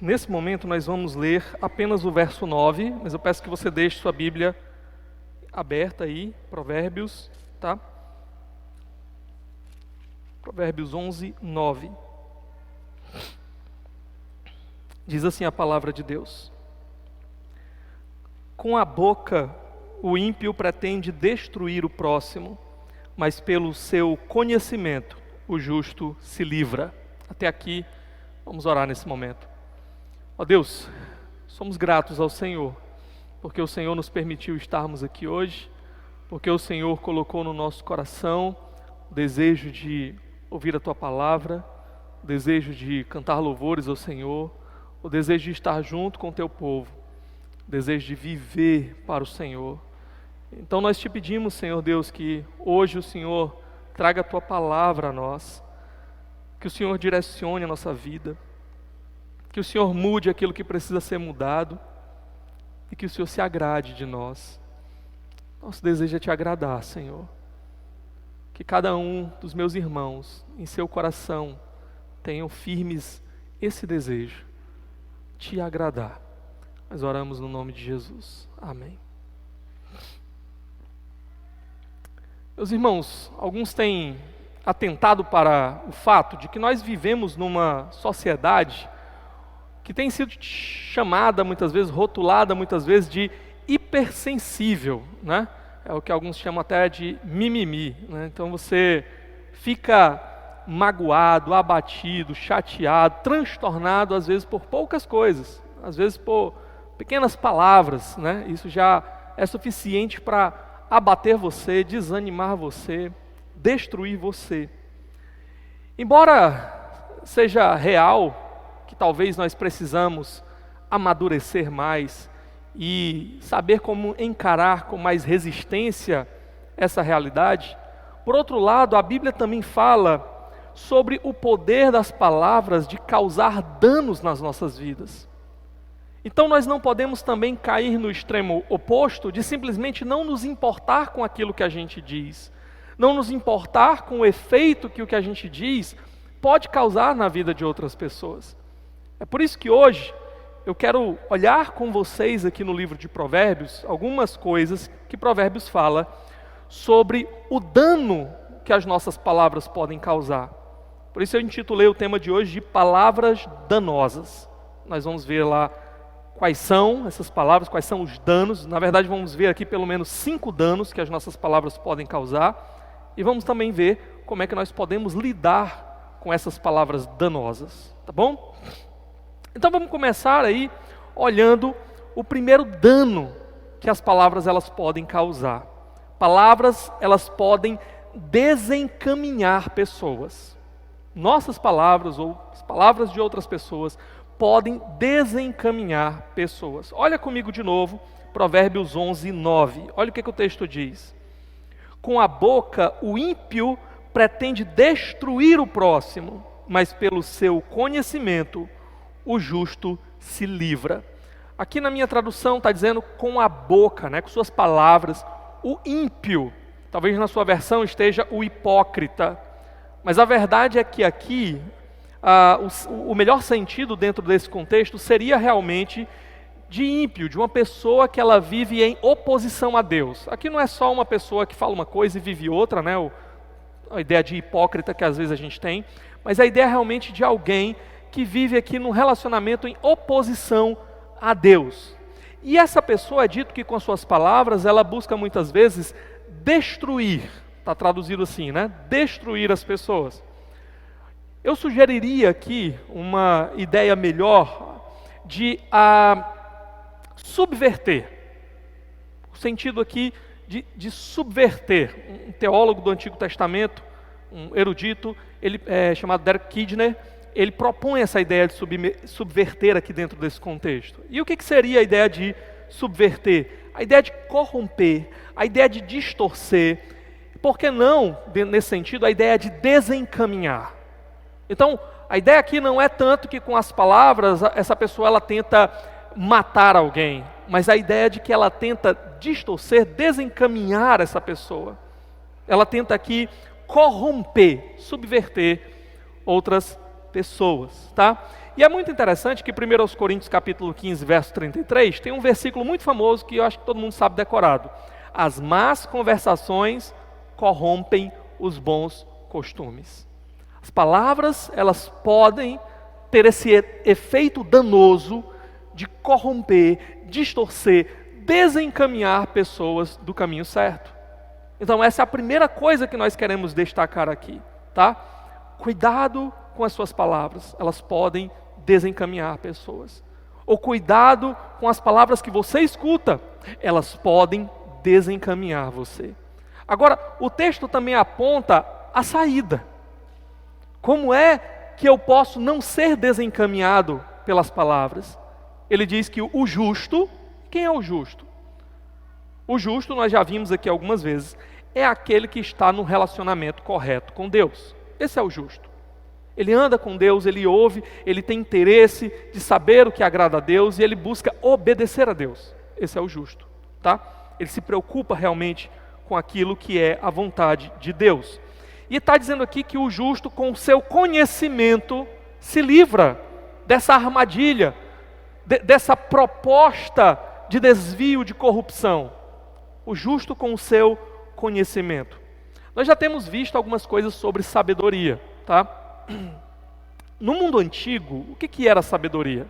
nesse momento nós vamos ler apenas o verso 9, mas eu peço que você deixe sua Bíblia aberta aí, Provérbios, tá? Provérbios 11, 9. Diz assim a palavra de Deus: com a boca o ímpio pretende destruir o próximo, mas pelo seu conhecimento o justo se livra. Até aqui, vamos orar nesse momento. Ó Deus, somos gratos ao Senhor, porque o Senhor nos permitiu estarmos aqui hoje, porque o Senhor colocou no nosso coração o desejo de ouvir a Tua palavra, o desejo de cantar louvores ao Senhor, o desejo de estar junto com o Teu povo, o desejo de viver para o Senhor. Então nós te pedimos, Senhor Deus, que hoje o Senhor traga a Tua palavra a nós, que o Senhor direcione a nossa vida, que o Senhor mude aquilo que precisa ser mudado e que o Senhor se agrade de nós. Nosso desejo é Te agradar, Senhor. Que cada um dos meus irmãos, em seu coração, tenham firmes esse desejo, Te agradar. Nós oramos no nome de Jesus. Amém. Meus irmãos, alguns têm atentado para o fato de que nós vivemos numa sociedade que tem sido chamada muitas vezes, rotulada muitas vezes de hipersensível, né? É o que alguns chamam até de mimimi, né? Então você fica magoado, abatido, chateado, transtornado às vezes por poucas coisas, às vezes por pequenas palavras, né? Isso já é suficiente para abater você, desanimar você, destruir você. Embora seja real que talvez nós precisamos amadurecer mais e saber como encarar com mais resistência essa realidade, por outro lado, a Bíblia também fala sobre o poder das palavras de causar danos nas nossas vidas. Então nós não podemos também cair no extremo oposto de simplesmente não nos importar com aquilo que a gente diz, não nos importar com o efeito que o que a gente diz pode causar na vida de outras pessoas. É por isso que hoje eu quero olhar com vocês aqui no livro de Provérbios algumas coisas que Provérbios fala sobre o dano que as nossas palavras podem causar. Por isso eu intitulei o tema de hoje de palavras danosas. Nós vamos ver lá quais são essas palavras, quais são os danos. Na verdade, vamos ver aqui pelo menos 5 danos que as nossas palavras podem causar. E vamos também ver como é que nós podemos lidar com essas palavras danosas. Tá bom? Então vamos começar aí olhando o primeiro dano que as palavras elas podem causar. Palavras, elas podem desencaminhar pessoas. Nossas palavras ou as palavras de outras pessoas podem desencaminhar pessoas. Olha comigo de novo, Provérbios 11, 9. Olha o que o texto diz. Com a boca o ímpio pretende destruir o próximo, mas pelo seu conhecimento o justo se livra. Aqui na minha tradução está dizendo com a boca, né, com suas palavras, o ímpio. Talvez na sua versão esteja o hipócrita. Mas a verdade é que aqui, o melhor sentido dentro desse contexto seria realmente de ímpio, de uma pessoa que ela vive em oposição a Deus. Aqui não é só uma pessoa que fala uma coisa e vive outra, né? A ideia de hipócrita que às vezes a gente tem, mas a ideia realmente de alguém que vive aqui num relacionamento em oposição a Deus. E essa pessoa é dito que com as suas palavras ela busca muitas vezes destruir, está traduzido assim, né? Destruir as pessoas. Eu sugeriria aqui uma ideia melhor de subverter. O sentido aqui de subverter. Um teólogo do Antigo Testamento, um erudito, ele chamado Derek Kidner, ele propõe essa ideia de subverter aqui dentro desse contexto. E o que seria a ideia de subverter? A ideia de corromper, a ideia de distorcer. Por que não, nesse sentido, a ideia de desencaminhar? Então, a ideia aqui não é tanto que com as palavras essa pessoa ela tenta matar alguém, mas a ideia de que ela tenta distorcer, desencaminhar essa pessoa. Ela tenta aqui corromper, subverter outras pessoas, tá? E é muito interessante que 1 Coríntios capítulo 15, verso 33, tem um versículo muito famoso que eu acho que todo mundo sabe decorado. As más conversações corrompem os bons costumes. As palavras, elas podem ter esse efeito danoso de corromper, distorcer, desencaminhar pessoas do caminho certo. Então essa é a primeira coisa que nós queremos destacar aqui, tá? Cuidado com as suas palavras, elas podem desencaminhar pessoas. Ou cuidado com as palavras que você escuta, elas podem desencaminhar você. Agora, o texto também aponta a saída. Como é que eu posso não ser desencaminhado pelas palavras? Ele diz que o justo, quem é o justo? O justo, nós já vimos aqui algumas vezes, é aquele que está no relacionamento correto com Deus. Esse é o justo. Ele anda com Deus, ele ouve, ele tem interesse de saber o que agrada a Deus e ele busca obedecer a Deus. Esse é o justo, tá? Ele se preocupa realmente com aquilo que é a vontade de Deus. E está dizendo aqui que o justo, com o seu conhecimento, se livra dessa armadilha, dessa proposta de desvio, de corrupção. O justo com o seu conhecimento. Nós já temos visto algumas coisas sobre sabedoria, tá? No mundo antigo, o que era sabedoria?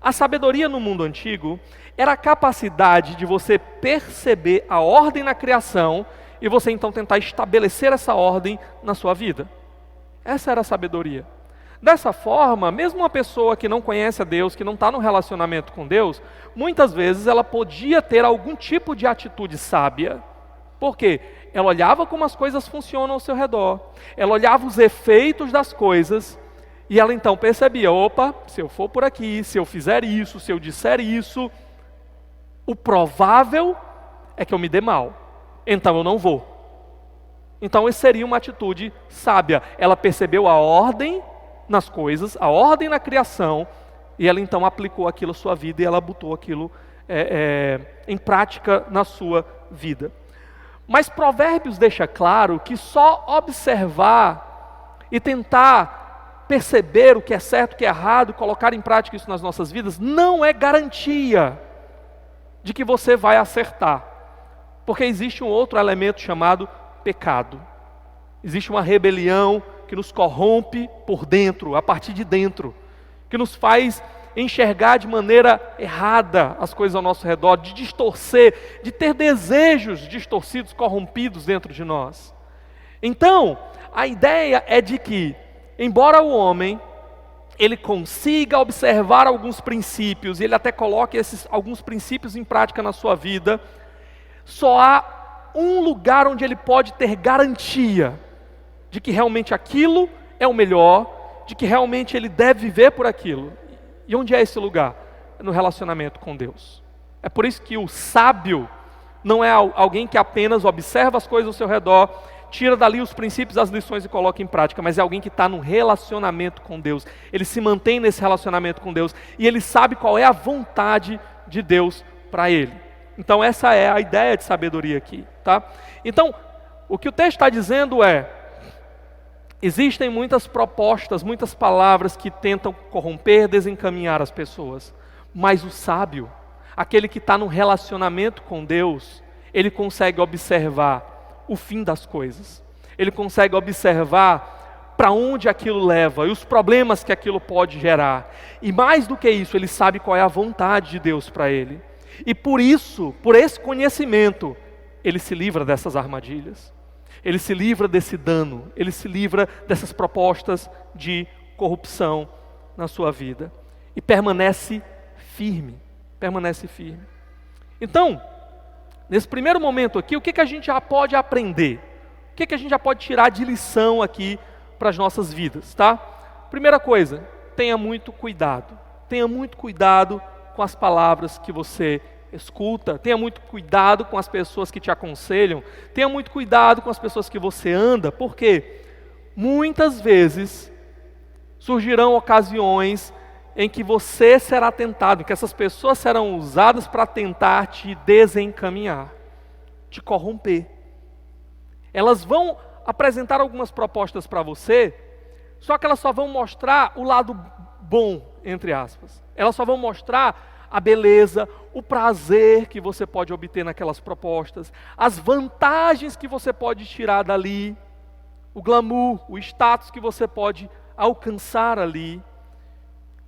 A sabedoria no mundo antigo era a capacidade de você perceber a ordem na criação e você então tentar estabelecer essa ordem na sua vida. Essa era a sabedoria. Dessa forma, mesmo uma pessoa que não conhece a Deus, que não está no relacionamento com Deus, muitas vezes ela podia ter algum tipo de atitude sábia. Por quê? Ela olhava como as coisas funcionam ao seu redor, ela olhava os efeitos das coisas, e ela então percebia, opa, se eu for por aqui, se eu fizer isso, se eu disser isso, o provável é que eu me dê mal, então eu não vou. Então essa seria uma atitude sábia. Ela percebeu a ordem nas coisas, a ordem na criação, e ela então aplicou aquilo à sua vida, e ela botou aquilo em prática na sua vida. Mas Provérbios deixa claro que só observar e tentar perceber o que é certo, o que é errado, colocar em prática isso nas nossas vidas, não é garantia de que você vai acertar. Porque existe um outro elemento chamado pecado. Existe uma rebelião que nos corrompe por dentro, a partir de dentro, que nos faz enxergar de maneira errada as coisas ao nosso redor, de distorcer, de ter desejos distorcidos, corrompidos dentro de nós. Então, a ideia é de que, embora o homem, ele consiga observar alguns princípios, e ele até coloque alguns princípios em prática na sua vida, só há um lugar onde ele pode ter garantia de que realmente aquilo é o melhor, de que realmente ele deve viver por aquilo. E onde é esse lugar? É no relacionamento com Deus. É por isso que o sábio não é alguém que apenas observa as coisas ao seu redor, tira dali os princípios, as lições e coloca em prática, mas é alguém que está no relacionamento com Deus. Ele se mantém nesse relacionamento com Deus e ele sabe qual é a vontade de Deus para ele. Então essa é a ideia de sabedoria aqui, tá? Então, o que o texto está dizendo é: existem muitas propostas, muitas palavras que tentam corromper, desencaminhar as pessoas. Mas o sábio, aquele que está no relacionamento com Deus, ele consegue observar o fim das coisas. Ele consegue observar para onde aquilo leva e os problemas que aquilo pode gerar. E mais do que isso, ele sabe qual é a vontade de Deus para ele. E por isso, por esse conhecimento, ele se livra dessas armadilhas. Ele se livra desse dano, ele se livra dessas propostas de corrupção na sua vida. E permanece firme, permanece firme. Então, nesse primeiro momento aqui, o que a gente já pode aprender? O que a gente já pode tirar de lição aqui para as nossas vidas, tá? Primeira coisa, tenha muito cuidado. Tenha muito cuidado com as palavras que você escuta, tenha muito cuidado com as pessoas que te aconselham, tenha muito cuidado com as pessoas que você anda, porque muitas vezes surgirão ocasiões em que você será tentado, que essas pessoas serão usadas para tentar te desencaminhar, te corromper. Elas vão apresentar algumas propostas para você, só que elas só vão mostrar o lado bom, entre aspas. Elas só vão mostrar a beleza, o prazer que você pode obter naquelas propostas, as vantagens que você pode tirar dali, o glamour, o status que você pode alcançar ali.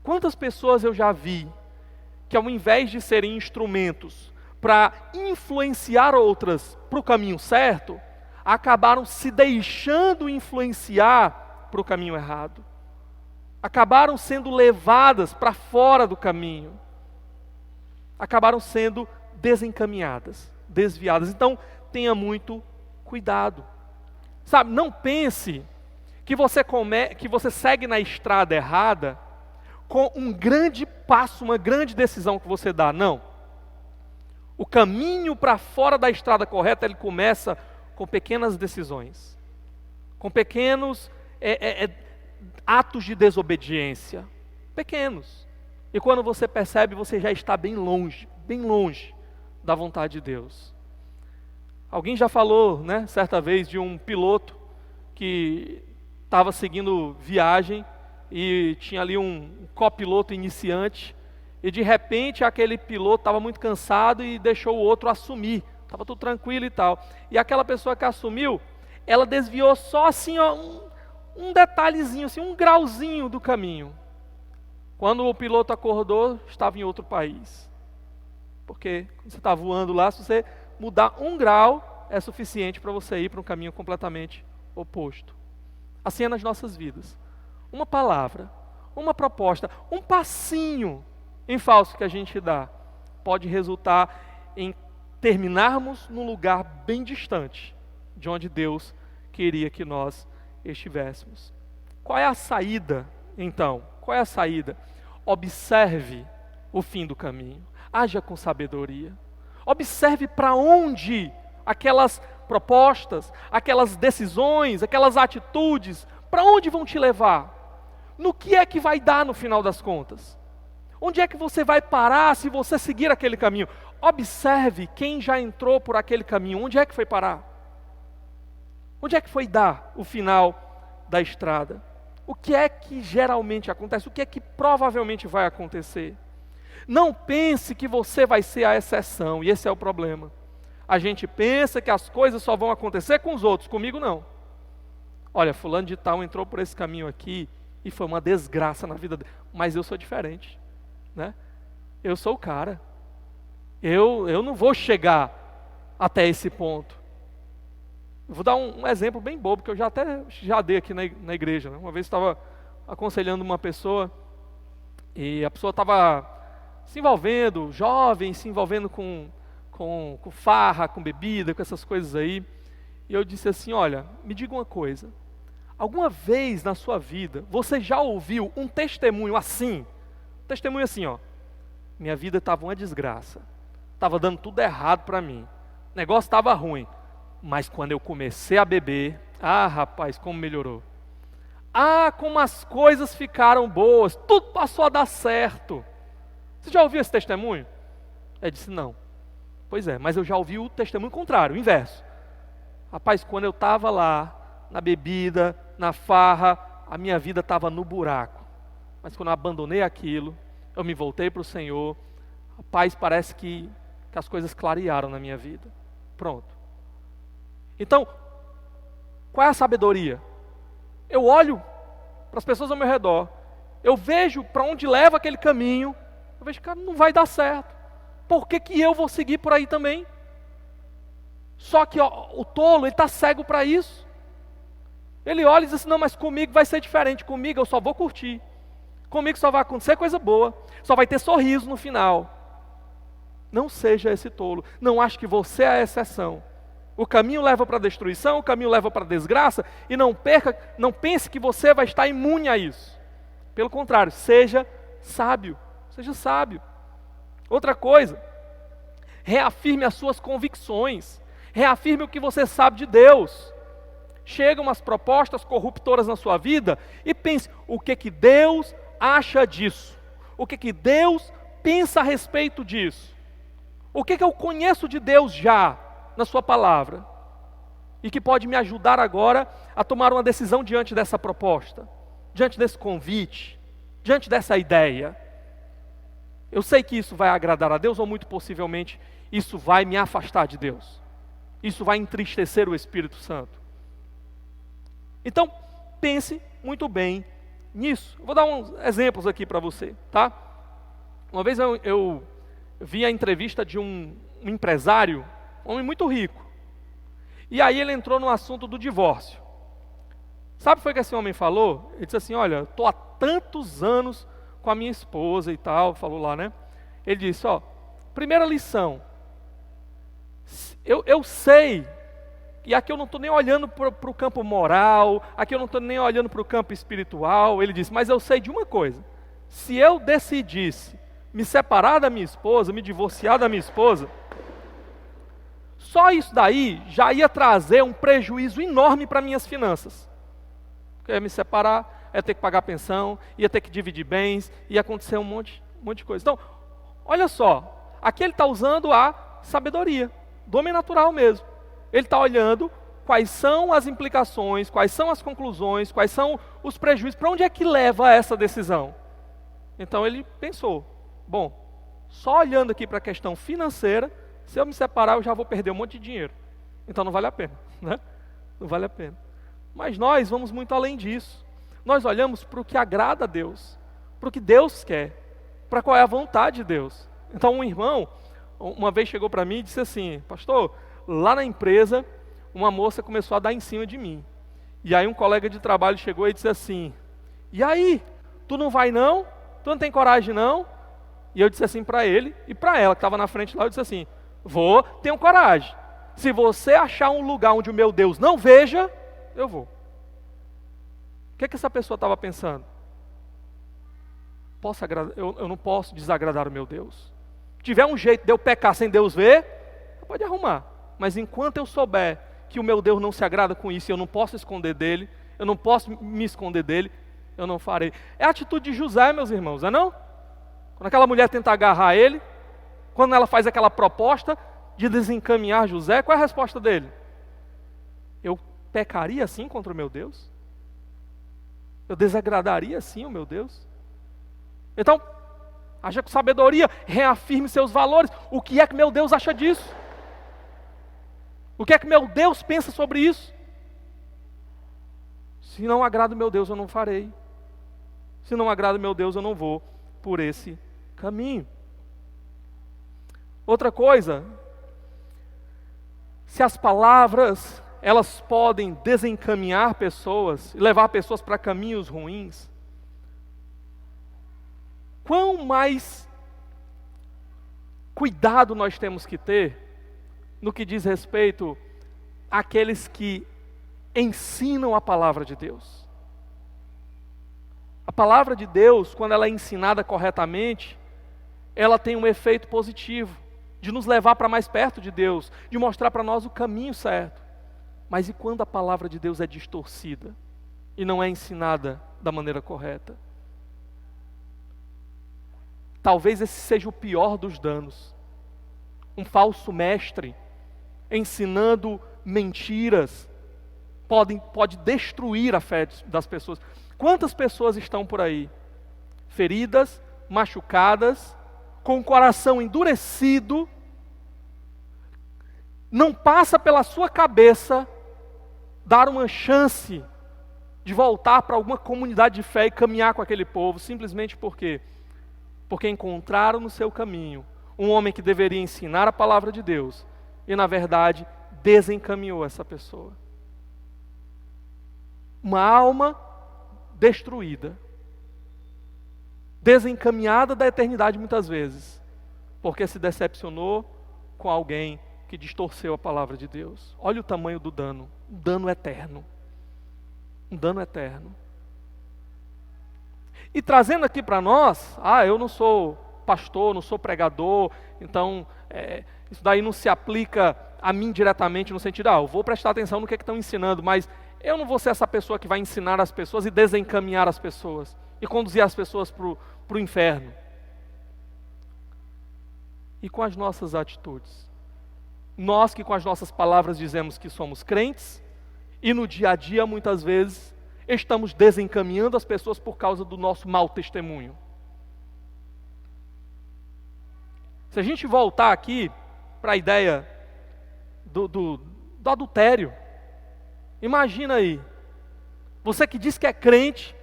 Quantas pessoas eu já vi que, ao invés de serem instrumentos para influenciar outras para o caminho certo, acabaram se deixando influenciar para o caminho errado. Acabaram sendo levadas para fora do caminho. Acabaram sendo desencaminhadas, desviadas. Então, tenha muito cuidado. Sabe, não pense que você segue na estrada errada com um grande passo, uma grande decisão que você dá. Não. O caminho para fora da estrada correta, ele começa com pequenas decisões, com pequenos atos de desobediência, pequenos. E quando você percebe, você já está bem longe da vontade de Deus. Alguém já falou, né, certa vez, de um piloto que estava seguindo viagem e tinha ali um copiloto iniciante, e de repente aquele piloto estava muito cansado e deixou o outro assumir. Estava tudo tranquilo e tal. E aquela pessoa que assumiu, ela desviou só assim, ó, um detalhezinho, assim, um grauzinho do caminho. Quando o piloto acordou, estava em outro país. Porque quando você está voando lá, se você mudar um grau, é suficiente para você ir para um caminho completamente oposto. Assim é nas nossas vidas. Uma palavra, uma proposta, um passinho em falso que a gente dá, pode resultar em terminarmos num lugar bem distante de onde Deus queria que nós estivéssemos. Qual é a saída, então? Qual é a saída? Observe o fim do caminho. Haja com sabedoria. Observe para onde aquelas propostas, aquelas decisões, aquelas atitudes, para onde vão te levar? No que é que vai dar no final das contas? Onde é que você vai parar se você seguir aquele caminho? Observe quem já entrou por aquele caminho. Onde é que foi parar? Onde é que foi dar o final da estrada? O que é que geralmente acontece? O que é que provavelmente vai acontecer? Não pense que você vai ser a exceção, e esse é o problema. A gente pensa que as coisas só vão acontecer com os outros, comigo não. Olha, fulano de tal entrou por esse caminho aqui e foi uma desgraça na vida dele. Mas eu sou diferente, né? Eu sou o cara. Eu não vou chegar até esse ponto. Vou dar um exemplo bem bobo, que eu já dei aqui na igreja, né? Uma vez estava aconselhando uma pessoa, e a pessoa estava se envolvendo, jovem, se envolvendo com farra, com bebida, com essas coisas aí. E eu disse assim, olha, me diga uma coisa. Alguma vez na sua vida, você já ouviu um testemunho assim? Um testemunho assim, ó. Minha vida estava uma desgraça. Estava dando tudo errado para mim. O negócio estava ruim. Mas quando eu comecei a beber, rapaz, como melhorou. Como as coisas ficaram boas. Tudo passou a dar certo. Você já ouviu esse testemunho? Ele disse, não. Pois é, mas eu já ouvi o testemunho contrário, o inverso. Rapaz, quando eu estava lá, na bebida, na farra, a minha vida estava no buraco. Mas quando eu abandonei aquilo, eu me voltei para o Senhor, rapaz, parece que as coisas clarearam na minha vida. Pronto. Então, qual é a sabedoria? Eu olho para as pessoas ao meu redor, eu vejo para onde leva aquele caminho, eu vejo, cara, não vai dar certo. Por que eu vou seguir por aí também? Só que o tolo, ele está cego para isso. Ele olha e diz assim, não, mas comigo vai ser diferente, comigo eu só vou curtir. Comigo só vai acontecer coisa boa, só vai ter sorriso no final. Não seja esse tolo, não ache que você é a exceção. O caminho leva para a destruição, o caminho leva para a desgraça, e não pense que você vai estar imune a isso. Pelo contrário, seja sábio, seja sábio. Outra coisa, reafirme as suas convicções, reafirme o que você sabe de Deus. Chegam umas propostas corruptoras na sua vida e pense, o que Deus acha disso? O que Deus pensa a respeito disso? O que eu conheço de Deus já na sua palavra? E que pode me ajudar agora a tomar uma decisão diante dessa proposta. diante desse convite, diante dessa ideia, eu sei que isso vai agradar a Deus ou muito possivelmente isso vai me afastar de Deus. Isso vai entristecer o Espírito Santo. Então, pense muito bem nisso. Eu vou dar uns exemplos aqui para você, tá? Uma vez eu vi a entrevista de um empresário, um homem muito rico. E aí ele entrou no assunto do divórcio. Sabe o que foi que esse homem falou? Ele disse assim, olha, estou há tantos anos com a minha esposa e tal, falou lá, né? Ele disse, ó, primeira lição, eu sei, e aqui eu não estou nem olhando para o campo moral, aqui eu não estou nem olhando para o campo espiritual, ele disse, mas eu sei de uma coisa, se eu decidisse me separar da minha esposa, me divorciar da minha esposa, só isso daí já ia trazer um prejuízo enorme para minhas finanças. Porque eu ia me separar, ia ter que pagar pensão, ia ter que dividir bens, ia acontecer um monte de coisa. Então, olha só, aqui ele está usando a sabedoria, do homem natural mesmo. Ele está olhando quais são as implicações, quais são as conclusões, quais são os prejuízos, para onde é que leva essa decisão. Então ele pensou, bom, só olhando aqui para a questão financeira, se eu me separar eu já vou perder um monte de dinheiro. Então não vale a pena, né? Não vale a pena. Mas nós vamos muito além disso. Nós olhamos para o que agrada a Deus, para o que Deus quer, para qual é a vontade de Deus. Então um irmão, uma vez chegou para mim e disse assim, pastor, lá na empresa, uma moça começou a dar em cima de mim. E aí um colega de trabalho chegou e disse assim, e aí, tu não vai não? Tu não tem coragem não? E eu disse assim para ele e para ela, que estava na frente lá, eu disse assim, vou, tenho coragem. Se você achar um lugar onde o meu Deus não veja, eu vou. O que é que essa pessoa estava pensando? Eu não posso desagradar o meu Deus. Se tiver um jeito de eu pecar sem Deus ver, pode arrumar. Mas enquanto eu souber que o meu Deus não se agrada com isso, e eu não posso esconder dele, eu não posso me esconder dele, eu não farei. É a atitude de José, meus irmãos, não é não? Quando aquela mulher tenta agarrar ele, quando ela faz aquela proposta de desencaminhar José, qual é a resposta dele? Eu pecaria assim contra o meu Deus? Eu desagradaria assim o meu Deus? Então, haja com sabedoria, reafirme seus valores. O que é que meu Deus acha disso? O que é que meu Deus pensa sobre isso? Se não agrada o meu Deus, eu não farei. Se não agrada o meu Deus, eu não vou por esse caminho. Outra coisa, se as palavras, elas podem desencaminhar pessoas, e levar pessoas para caminhos ruins, quão mais cuidado nós temos que ter no que diz respeito àqueles que ensinam a palavra de Deus. A palavra de Deus, quando ela é ensinada corretamente, ela tem um efeito positivo, de nos levar para mais perto de Deus, de mostrar para nós o caminho certo. Mas e quando a palavra de Deus é distorcida e não é ensinada da maneira correta? Talvez esse seja o pior dos danos. Um falso mestre ensinando mentiras pode destruir a fé das pessoas. Quantas pessoas estão por aí feridas, machucadas, com o coração endurecido, não passa pela sua cabeça dar uma chance de voltar para alguma comunidade de fé e caminhar com aquele povo, simplesmente porque encontraram no seu caminho um homem que deveria ensinar a palavra de Deus e na verdade desencaminhou essa pessoa. Uma alma destruída, desencaminhada da eternidade muitas vezes, porque se decepcionou com alguém que distorceu a palavra de Deus. Olha o tamanho do dano, um dano eterno. Um dano eterno. E trazendo aqui para nós, eu não sou pastor, não sou pregador, então isso daí não se aplica a mim diretamente no sentido, eu vou prestar atenção no que estão ensinando, mas eu não vou ser essa pessoa que vai ensinar as pessoas e desencaminhar as pessoas e conduzir as pessoas para o inferno. E com as nossas atitudes? Nós que com as nossas palavras dizemos que somos crentes, e no dia a dia muitas vezes estamos desencaminhando as pessoas por causa do nosso mau testemunho. Se a gente voltar aqui para a ideia do adultério, imagina aí, você que diz que é crente,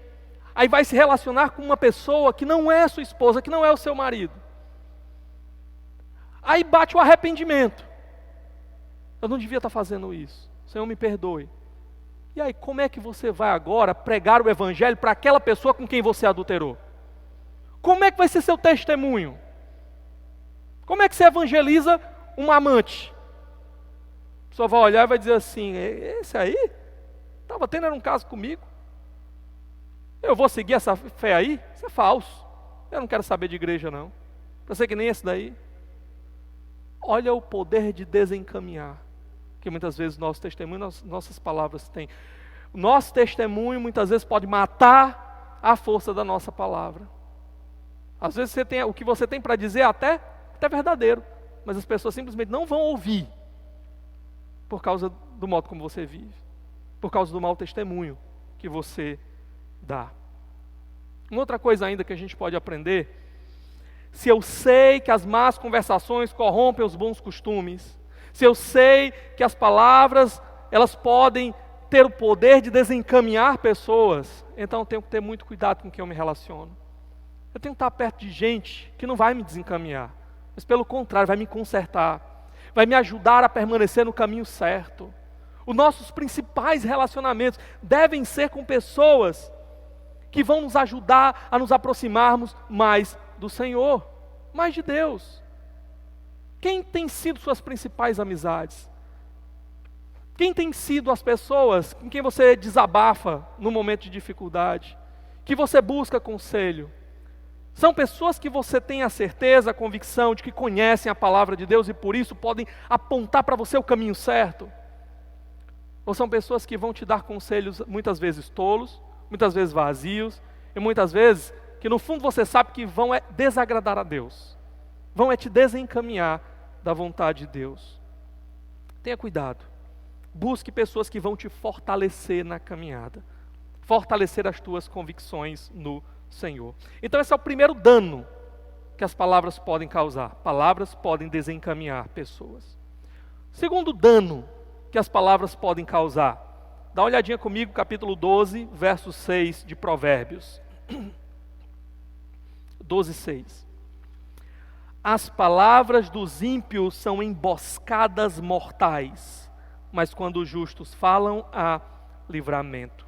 aí vai se relacionar com uma pessoa que não é sua esposa, que não é o seu marido. Aí bate o arrependimento. Eu não devia estar fazendo isso. Senhor, me perdoe. E aí, como é que você vai agora pregar o evangelho para aquela pessoa com quem você adulterou? Como é que vai ser seu testemunho? Como é que você evangeliza um amante? A pessoa vai olhar e vai dizer assim: esse aí? Estava tendo um caso comigo. Eu vou seguir essa fé aí? Isso é falso. Eu não quero saber de igreja não. Para ser que nem esse daí. Olha o poder de desencaminhar, que muitas vezes nosso testemunho, nossas palavras têm. O nosso testemunho muitas vezes pode matar a força da nossa palavra. Às vezes o que você tem para dizer até verdadeiro, mas as pessoas simplesmente não vão ouvir, por causa do modo como você vive, por causa do mau testemunho que você dá. Uma outra coisa ainda que a gente pode aprender: se eu sei que as más conversações corrompem os bons costumes, se eu sei que as palavras, elas podem ter o poder de desencaminhar pessoas, então eu tenho que ter muito cuidado com quem eu me relaciono. Eu tenho que estar perto de gente que não vai me desencaminhar, mas pelo contrário, vai me consertar, vai me ajudar a permanecer no caminho certo. Os nossos principais relacionamentos devem ser com pessoas que vão nos ajudar a nos aproximarmos mais do Senhor, mais de Deus. Quem tem sido suas principais amizades? Quem tem sido as pessoas com quem você desabafa no momento de dificuldade? Que você busca conselho? São pessoas que você tem a certeza, a convicção de que conhecem a palavra de Deus e por isso podem apontar para você o caminho certo? Ou são pessoas que vão te dar conselhos muitas vezes tolos, muitas vezes vazios, e muitas vezes que no fundo você sabe que vão desagradar a Deus, vão te desencaminhar da vontade de Deus? Tenha cuidado, busque pessoas que vão te fortalecer na caminhada, fortalecer as tuas convicções no Senhor. Então esse é o primeiro dano que as palavras podem causar. Palavras podem desencaminhar pessoas. Segundo dano que as palavras podem causar, dá uma olhadinha comigo, capítulo 12, verso 6 de Provérbios. 12:6. As palavras dos ímpios são emboscadas mortais, mas quando os justos falam, há livramento.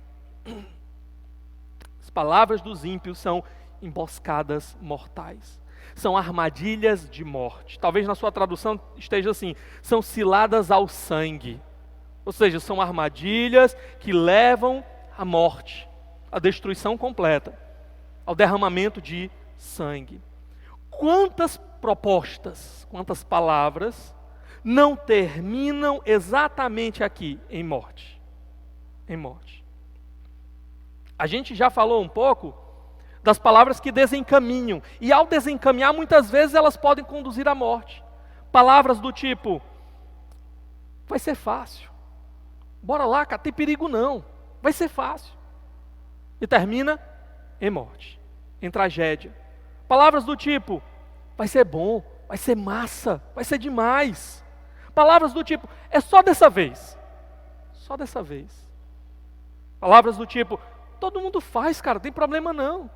As palavras dos ímpios são emboscadas mortais, são armadilhas de morte. Talvez na sua tradução esteja assim: são ciladas ao sangue. Ou seja, são armadilhas que levam à morte, à destruição completa, ao derramamento de sangue. Quantas propostas, quantas palavras não terminam exatamente aqui, em morte? Em morte. A gente já falou um pouco das palavras que desencaminham, e ao desencaminhar, muitas vezes elas podem conduzir à morte. Palavras do tipo: vai ser fácil, bora lá, cara, tem perigo não, vai ser fácil. E termina em morte, em tragédia. Palavras do tipo: vai ser bom, vai ser massa, vai ser demais. Palavras do tipo: é só dessa vez, só dessa vez. Palavras do tipo: todo mundo faz, cara, não tem problema não.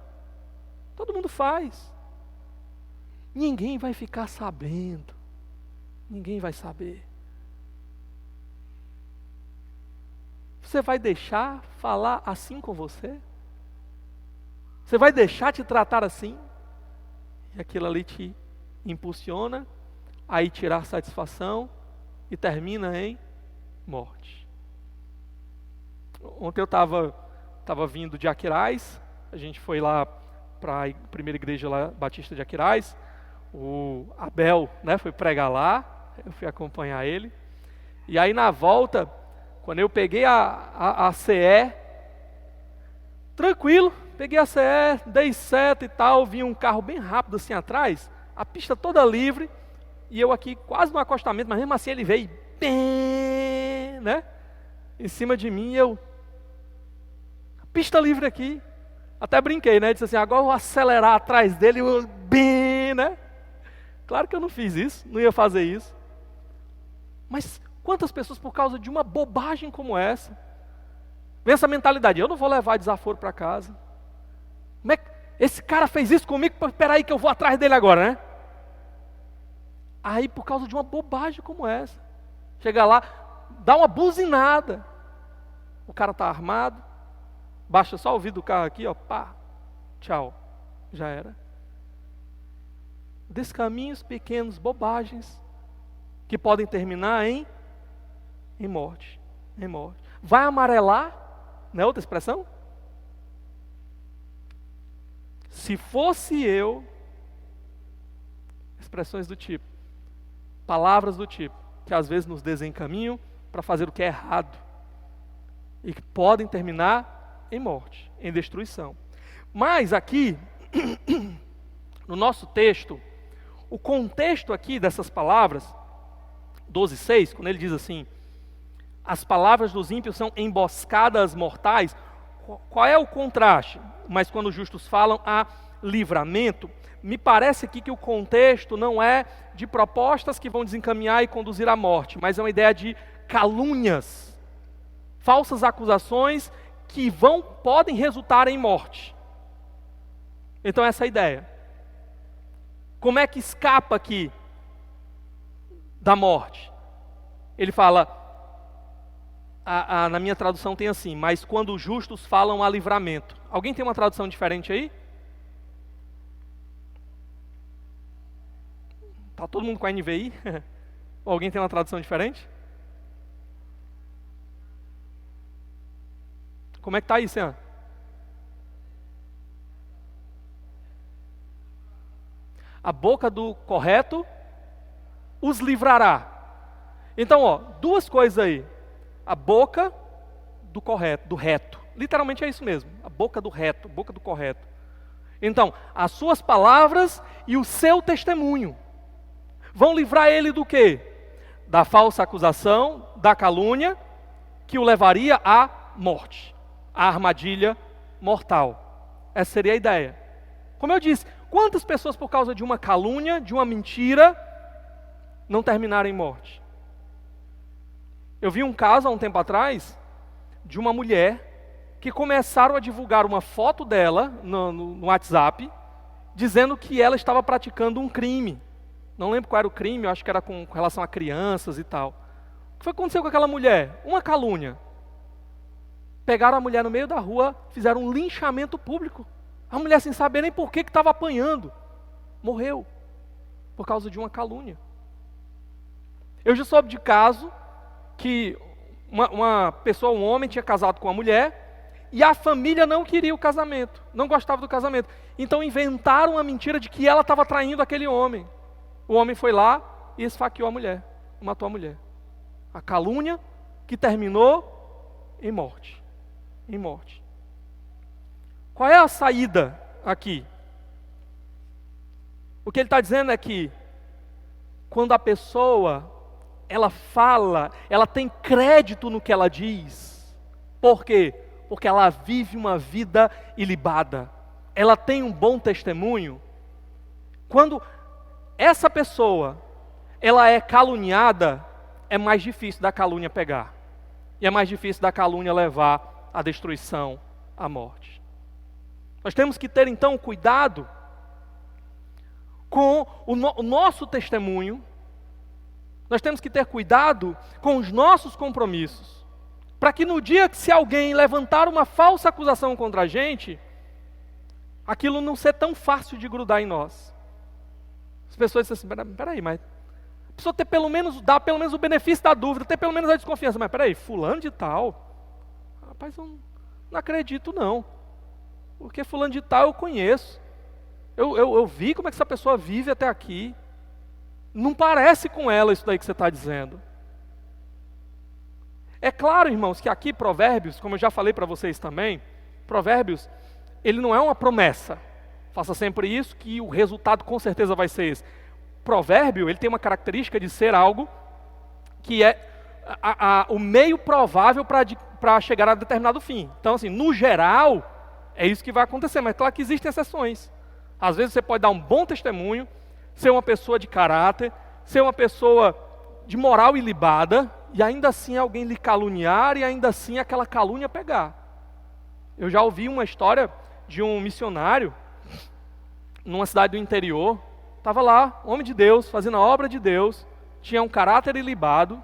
Todo mundo faz. Ninguém vai ficar sabendo. Ninguém vai saber. Você vai deixar falar assim com você? Você vai deixar te tratar assim? E aquilo ali te impulsiona a ir tirar satisfação e termina em morte. Ontem eu estava vindo de Aquiraz, a gente foi lá para a primeira igreja lá, Batista de Aquiraz, o Abel, né, foi pregar lá, eu fui acompanhar ele, e aí na volta, quando eu peguei a CE, tranquilo, peguei a CE, dei seta e tal, vi um carro bem rápido assim atrás, a pista toda livre, e eu aqui quase no acostamento, mas mesmo assim ele veio, bem, né, em cima de mim, e eu, Pista livre aqui. Até brinquei, né? Disse assim, agora eu vou acelerar atrás dele, bem, né? Claro que eu não fiz isso, não ia fazer isso. Mas quantas pessoas, por causa de uma bobagem como essa, vem essa mentalidade, eu não vou levar desaforo para casa. Como é que esse cara fez isso comigo, espera aí que eu vou atrás dele agora, né? Aí por causa de uma bobagem como essa, chega lá, dá uma buzinada, o cara está armado, baixa só o vidro do carro aqui, ó, pá, tchau, já era. Descaminhos pequenos, bobagens, que podem terminar em morte, em morte. Vai amarelar, não é outra expressão? Se fosse eu, expressões do tipo, palavras do tipo, que às vezes nos desencaminham para fazer o que é errado, e que podem terminar em morte, em destruição. Mas aqui, no nosso texto, o contexto aqui dessas palavras, 12:6, quando ele diz assim, as palavras dos ímpios são emboscadas mortais, qual é o contraste? Mas quando os justos falam há livramento, me parece aqui que o contexto não é de propostas que vão desencaminhar e conduzir à morte, mas é uma ideia de calúnias, falsas acusações que podem resultar em morte. Então essa é a ideia. Como é que escapa aqui da morte? Ele fala, na minha tradução tem assim, mas quando os justos falam há livramento. Alguém tem uma tradução diferente aí? Está todo mundo com a NVI? Ou alguém tem uma tradução diferente? Como é que está aí, Sam? A boca do correto os livrará. Então, ó, duas coisas aí. A boca do correto, do reto. Literalmente é isso mesmo. A boca do reto, boca do correto. Então, as suas palavras e o seu testemunho vão livrar ele do quê? Da falsa acusação, da calúnia, que o levaria à morte, à armadilha mortal. Essa seria a ideia. Como eu disse, quantas pessoas por causa de uma calúnia, de uma mentira, não terminaram em morte? Eu vi um caso há um tempo atrás, de uma mulher, que começaram a divulgar uma foto dela no WhatsApp, dizendo que ela estava praticando um crime. Não lembro qual era o crime, eu acho que era com relação a crianças e tal. O que foi que aconteceu com aquela mulher? Uma calúnia. Pegaram a mulher no meio da rua, fizeram um linchamento público. A mulher sem saber nem por que estava apanhando. Morreu. Por causa de uma calúnia. Eu já soube de caso que uma pessoa, um homem, tinha casado com uma mulher e a família não queria o casamento, não gostava do casamento. Então inventaram uma mentira de que ela estava traindo aquele homem. O homem foi lá e esfaqueou a mulher, matou a mulher. A calúnia que terminou em morte. Em morte. Qual é a saída aqui? O que ele está dizendo é que quando a pessoa ela fala, ela tem crédito no que ela diz. Por quê? Porque ela vive uma vida ilibada. Ela tem um bom testemunho. Quando essa pessoa, ela é caluniada, é mais difícil da calúnia pegar. E é mais difícil da calúnia levar à destruição, à morte. Nós temos que ter então cuidado com o nosso testemunho. Nós temos que ter cuidado com os nossos compromissos, para que no dia que se alguém levantar uma falsa acusação contra a gente, aquilo não ser tão fácil de grudar em nós. As pessoas dizem assim, peraí, mas a pessoa ter dá pelo menos o benefício da dúvida, ter pelo menos a desconfiança, mas peraí, fulano de tal, rapaz, eu não acredito não, porque fulano de tal eu conheço, eu vi como é que essa pessoa vive até aqui, não parece com ela isso daí que você está dizendo. É claro, irmãos, que aqui Provérbios, como eu já falei para vocês também, Provérbios, ele não é uma promessa. Faça sempre isso que o resultado com certeza vai ser esse. Provérbio, ele tem uma característica de ser algo que é o meio provável para chegar a determinado fim. Então, assim, no geral, é isso que vai acontecer, mas claro que existem exceções. Às vezes você pode dar um bom testemunho, ser uma pessoa de caráter, ser uma pessoa de moral ilibada, e ainda assim alguém lhe caluniar, e ainda assim aquela calúnia pegar. Eu já ouvi uma história de um missionário, numa cidade do interior, estava lá, homem de Deus, fazendo a obra de Deus, tinha um caráter ilibado,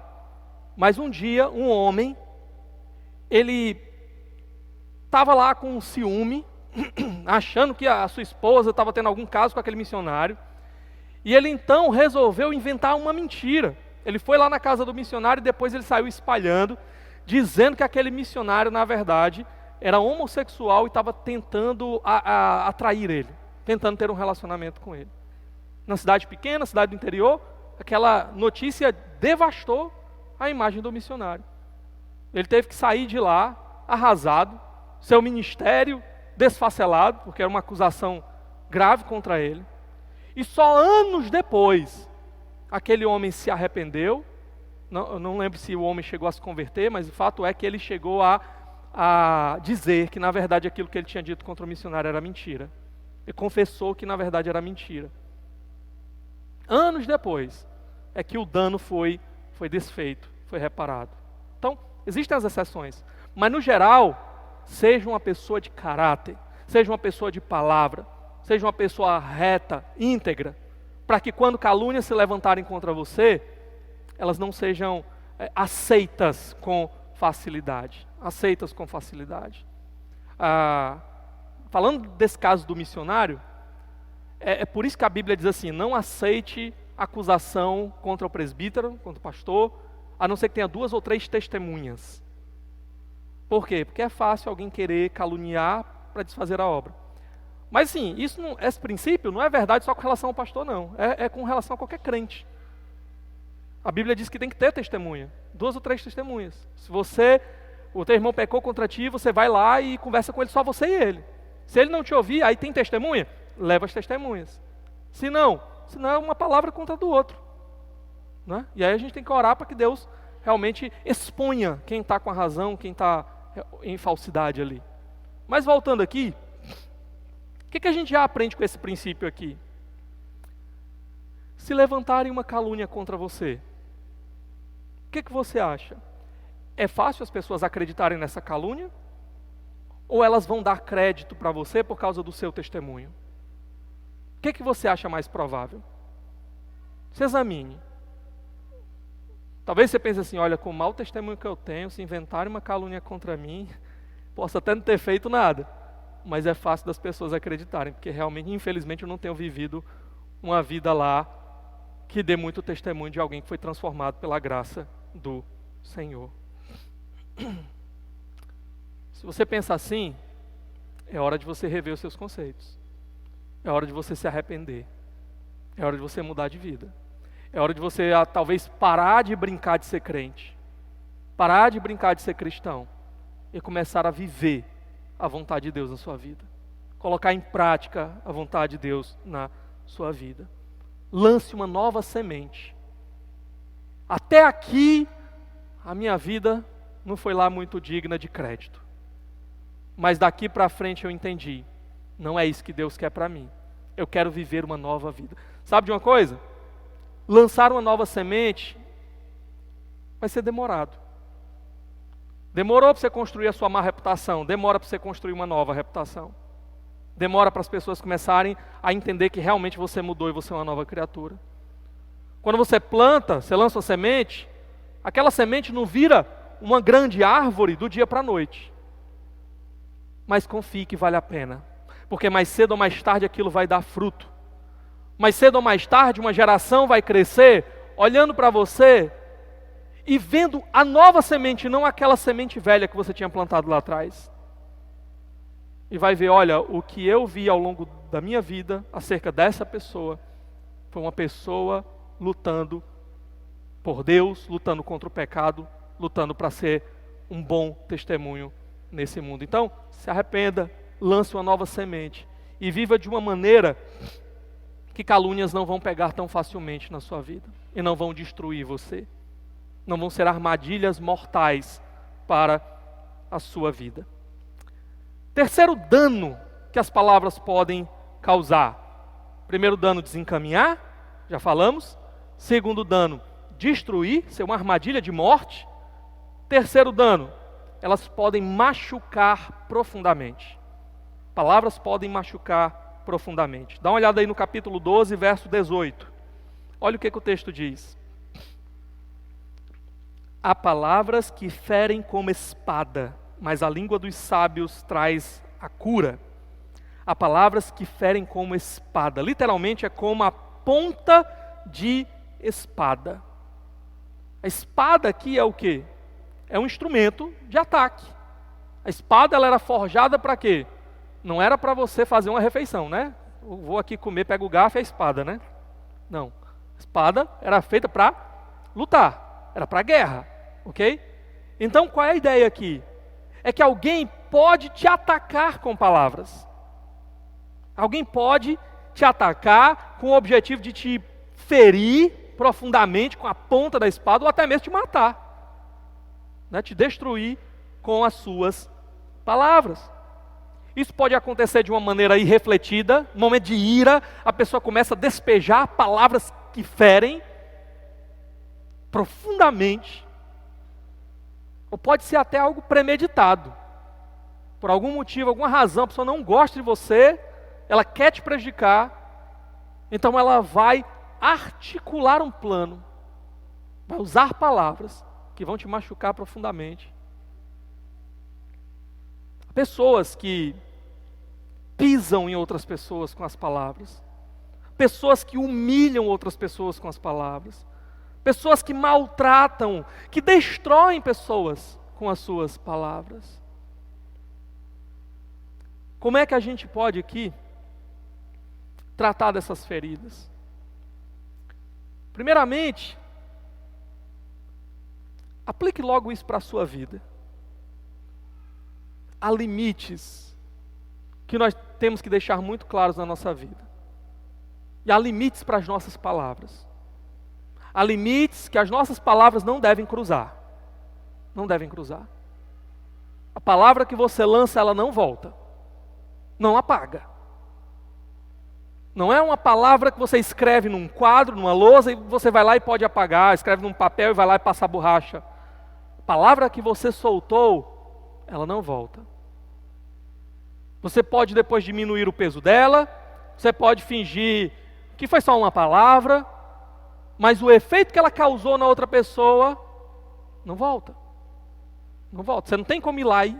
mas um dia um homem, ele estava lá com um ciúme, achando que a sua esposa estava tendo algum caso com aquele missionário, e ele então resolveu inventar uma mentira. Ele foi lá na casa do missionário e depois ele saiu espalhando, dizendo que aquele missionário, na verdade, era homossexual e estava tentando atrair ele, tentando ter um relacionamento com ele. Na cidade pequena, cidade do interior, aquela notícia devastou a imagem do missionário. Ele teve que sair de lá, arrasado, seu ministério desfacelado, porque era uma acusação grave contra ele. E só anos depois, aquele homem se arrependeu. Eu não lembro se o homem chegou a se converter, mas o fato é que ele chegou a dizer que na verdade aquilo que ele tinha dito contra o missionário era mentira. Ele confessou que na verdade era mentira. Anos depois é que o dano foi desfeito, foi reparado. Então, existem as exceções, mas no geral, seja uma pessoa de caráter, seja uma pessoa de palavra, seja uma pessoa reta, íntegra, para que quando calúnias se levantarem contra você, elas não sejam aceitas com facilidade. Aceitas com facilidade. Falando desse caso do missionário, é por isso que a Bíblia diz assim: não aceite acusação contra o presbítero, contra o pastor, a não ser que tenha 2 ou 3 testemunhas. Por quê? Porque é fácil alguém querer caluniar para desfazer a obra. Mas sim, esse princípio não é verdade só com relação ao pastor, não. É com relação a qualquer crente. A Bíblia diz que tem que ter testemunha, 2 ou 3 testemunhas. Se o teu irmão pecou contra ti, você vai lá e conversa com ele, só você e ele. Se ele não te ouvir, aí tem testemunha, leva as testemunhas. Se não é uma palavra contra a do outro, né? E aí a gente tem que orar para que Deus realmente exponha quem está com a razão, quem está em falsidade ali. Mas voltando aqui, o que a gente já aprende com esse princípio aqui? Se levantarem uma calúnia contra você, o que você acha? É fácil as pessoas acreditarem nessa calúnia? Ou elas vão dar crédito para você por causa do seu testemunho? O que você acha mais provável? Se examine. Talvez você pense assim: olha, com o mau testemunho que eu tenho, se inventarem uma calúnia contra mim, posso até não ter feito nada. Mas é fácil das pessoas acreditarem, porque realmente, infelizmente, eu não tenho vivido uma vida lá que dê muito testemunho de alguém que foi transformado pela graça do Senhor. Se você pensa assim, é hora de você rever os seus conceitos. É hora de você se arrepender. É hora de você mudar de vida. É hora de você, talvez, parar de brincar de ser crente. Parar de brincar de ser cristão. E começar a viver a vontade de Deus na sua vida. Colocar em prática a vontade de Deus na sua vida. Lance uma nova semente. Até aqui, a minha vida não foi lá muito digna de crédito. Mas daqui para frente eu entendi. Não é isso que Deus quer para mim. Eu quero viver uma nova vida. Sabe de uma coisa? Lançar uma nova semente vai ser demorado. Demorou para você construir a sua má reputação, demora para você construir uma nova reputação. Demora para as pessoas começarem a entender que realmente você mudou e você é uma nova criatura. Quando você planta, você lança uma semente, aquela semente não vira uma grande árvore do dia para a noite. Mas confie que vale a pena, porque mais cedo ou mais tarde aquilo vai dar fruto. Mais cedo ou mais tarde uma geração vai crescer, olhando para você e vendo a nova semente, não aquela semente velha que você tinha plantado lá atrás. E vai ver, olha, o que eu vi ao longo da minha vida acerca dessa pessoa, foi uma pessoa lutando por Deus, lutando contra o pecado, lutando para ser um bom testemunho nesse mundo. Então, se arrependa, lance uma nova semente e viva de uma maneira que calúnias não vão pegar tão facilmente na sua vida e não vão destruir você. não vão ser armadilhas mortais para a sua vida. Terceiro dano que as palavras podem causar. Primeiro dano, desencaminhar, já falamos. Segundo dano, destruir, ser uma armadilha de morte. Terceiro dano, elas podem machucar profundamente. Palavras podem machucar profundamente. Dá uma olhada aí no capítulo 12, verso 18. Olha o que o texto diz. Há palavras que ferem como espada, mas a língua dos sábios traz a cura. Há palavras que ferem como espada. Literalmente é como a ponta de espada. A espada aqui é o quê? É um instrumento de ataque. A espada ela era forjada para quê? Não era para você fazer uma refeição, né? Eu vou aqui comer, pego o garfo e a espada, né? Não. A espada era feita para lutar. Era para guerra, ok? Então qual é a ideia aqui? É que alguém pode te atacar com palavras. Alguém pode te atacar com o objetivo de te ferir profundamente com a ponta da espada ou até mesmo te matar, né? Te destruir com as suas palavras. Isso pode acontecer de uma maneira irrefletida, no momento de ira, a pessoa começa a despejar palavras que ferem profundamente. Ou pode ser até algo premeditado. Por algum motivo, alguma razão, a pessoa não gosta de você, ela quer te prejudicar, então ela vai articular um plano, vai usar palavras que vão te machucar profundamente. Pessoas que pisam em outras pessoas com as palavras, pessoas que humilham outras pessoas com as palavras, pessoas que maltratam, que destroem pessoas com as suas palavras. Como é que a gente pode aqui tratar dessas feridas? Primeiramente, aplique logo isso para a sua vida. Há limites que nós temos que deixar muito claros na nossa vida. E há limites para as nossas palavras. Há limites que as nossas palavras não devem cruzar. Não devem cruzar. A palavra que você lança, ela não volta. Não apaga. Não é uma palavra que você escreve num quadro, numa lousa, e você vai lá e pode apagar, escreve num papel e vai lá e passa a borracha. A palavra que você soltou, ela não volta. Você pode depois diminuir o peso dela, você pode fingir que foi só uma palavra, mas o efeito que ela causou na outra pessoa, não volta. Não volta. Você não tem como ir lá e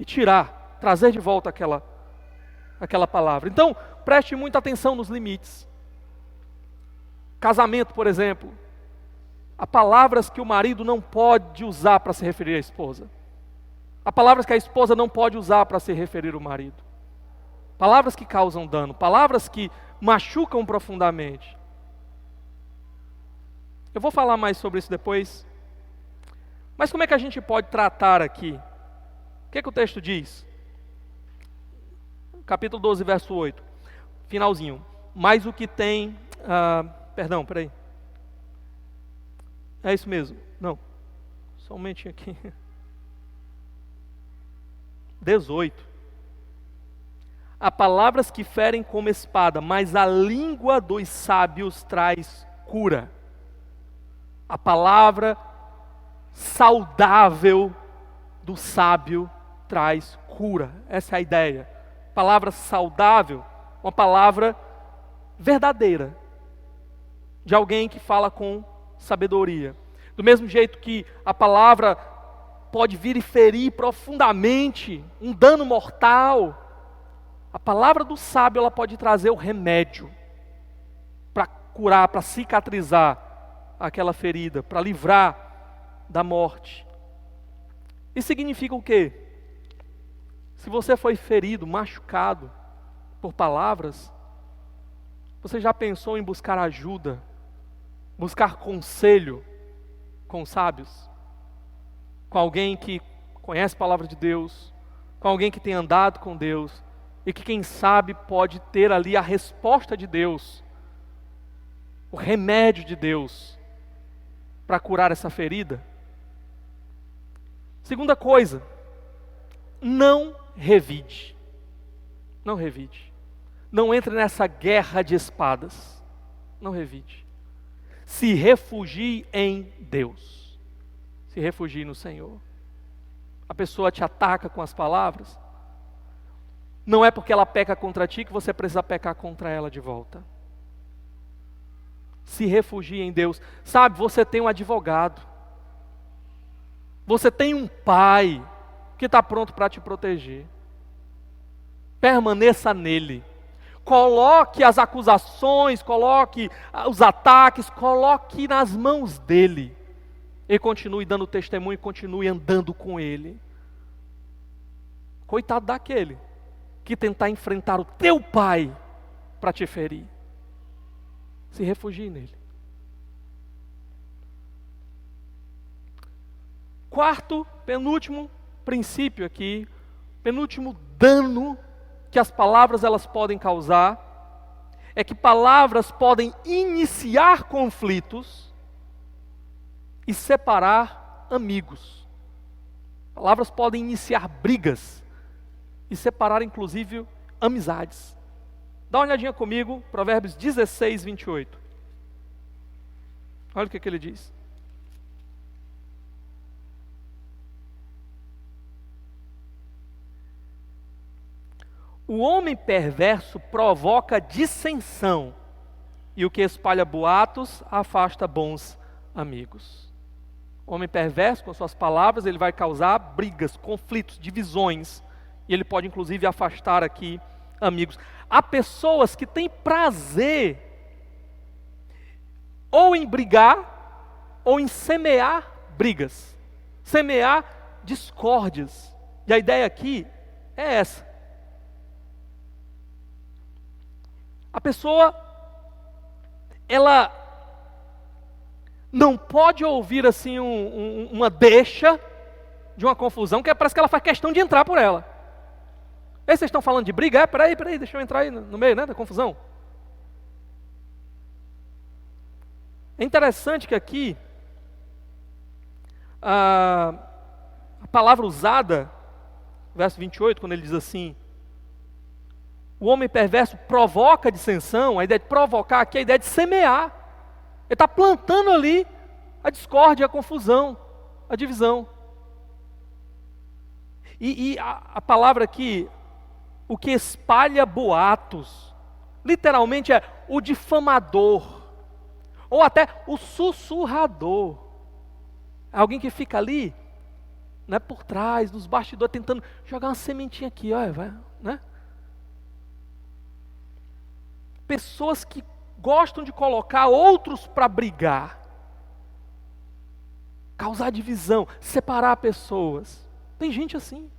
tirar, trazer de volta aquela palavra. Então, preste muita atenção nos limites. Casamento, por exemplo. Há palavras que o marido não pode usar para se referir à esposa. Há palavras que a esposa não pode usar para se referir ao marido. Palavras que causam dano, palavras que machucam profundamente. Eu vou falar mais sobre isso depois. Mas como é que a gente pode tratar aqui? O que é que o texto diz? Capítulo 12, verso 8. Finalzinho. Mas o que tem... perdão, peraí. É isso mesmo. Não. Só um momentinho aqui. 18. Há palavras que ferem como espada, mas a língua dos sábios traz cura. A palavra saudável do sábio traz cura. Essa é a ideia. Palavra saudável, uma palavra verdadeira, de alguém que fala com sabedoria. Do mesmo jeito que a palavra pode vir e ferir profundamente, um dano mortal, a palavra do sábio ela pode trazer o remédio para curar, para cicatrizar aquela ferida, para livrar da morte. Isso significa o quê? Se você foi ferido, machucado por palavras, você já pensou em buscar ajuda, buscar conselho com os sábios? Com alguém que conhece a palavra de Deus, com alguém que tem andado com Deus, e que quem sabe pode ter ali a resposta de Deus, o remédio de Deus, para curar essa ferida? Segunda coisa, não revide. Não revide. Não entre nessa guerra de espadas. Não revide. Se refugie em Deus. Se refugie no Senhor. A pessoa te ataca com as palavras. Não é porque ela peca contra ti que você precisa pecar contra ela de volta. Se refugie em Deus. Sabe, você tem um advogado. Você tem um pai que está pronto para te proteger. Permaneça nele. Coloque as acusações, coloque os ataques, coloque nas mãos dele. E continue dando testemunho, continue andando com ele. Coitado daquele que tentar enfrentar o teu pai para te ferir. Se refugie nele. Quarto, penúltimo princípio aqui, penúltimo dano que as palavras elas podem causar, é que palavras podem iniciar conflitos e separar amigos. Palavras podem iniciar brigas e separar inclusive amizades. Dá uma olhadinha comigo, Provérbios 16, 28. Olha o que ele diz. O homem perverso provoca dissensão, e o que espalha boatos afasta bons amigos. O homem perverso, com suas palavras, ele vai causar brigas, conflitos, divisões, e ele pode inclusive afastar aqui amigos. Há pessoas que têm prazer ou em brigar, ou em semear brigas, semear discórdias. E a ideia aqui é essa. A pessoa, ela não pode ouvir assim uma deixa de uma confusão, que parece que ela faz questão de entrar por ela. Aí vocês estão falando de briga? Peraí, deixa eu entrar aí no meio, né, da confusão. É interessante que aqui, a palavra usada, verso 28, quando ele diz assim, o homem perverso provoca dissensão, a ideia de provocar aqui é a ideia de semear. Ele está plantando ali a discórdia, a confusão, a divisão. E a palavra aqui, o que espalha boatos, literalmente é o difamador, ou até o sussurrador. Alguém que fica ali, né, por trás, nos bastidores, tentando jogar uma sementinha aqui, olha, vai, né? Pessoas que gostam de colocar outros para brigar, causar divisão, separar pessoas. Tem gente assim.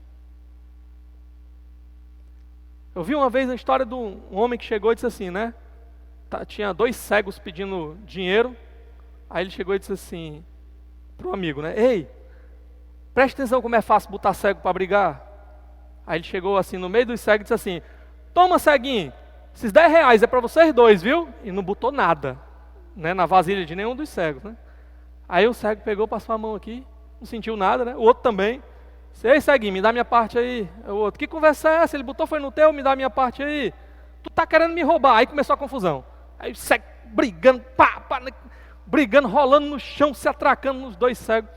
Eu vi uma vez a história de um homem que chegou e disse assim, né? Tinha 2 cegos pedindo dinheiro. Aí ele chegou e disse assim para o amigo, né? Ei, preste atenção como é fácil botar cego para brigar. Aí ele chegou assim no meio dos cegos e disse assim, toma, ceguinho, esses 10 reais é para vocês dois, viu? E não botou nada, né, na vasilha de nenhum dos cegos, né? Aí o cego pegou, passou a mão aqui, não sentiu nada, né? O outro também. Ei, ceguinho, me dá minha parte aí. O outro, que conversa é essa? Ele botou, foi no teu, me dá minha parte aí. Tu tá querendo me roubar. Aí começou a confusão. Aí o cego brigando, brigando, rolando no chão, se atracando nos 2 cegos.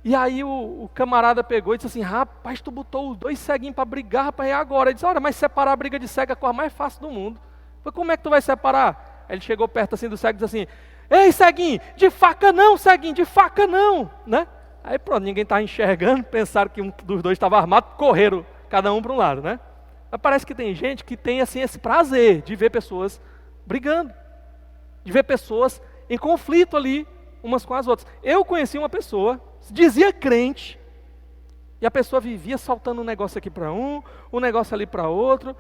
E aí o camarada pegou e disse assim, rapaz, tu botou os 2 ceguinhos para brigar, rapaz, e agora? Ele disse, olha, mas separar a briga de cego é a coisa mais fácil do mundo. Eu falei, como é que tu vai separar? Aí ele chegou perto assim do cego e disse assim, ei, ceguinho, de faca não, ceguinho, de faca não, né? Aí pronto, ninguém estava enxergando, pensaram que um dos 2 estava armado, correram cada um para um lado, né? Mas parece que tem gente que tem assim esse prazer de ver pessoas brigando, de ver pessoas em conflito ali, umas com as outras. Eu conheci uma pessoa, dizia crente, e a pessoa vivia soltando um negócio aqui para um negócio ali para outro,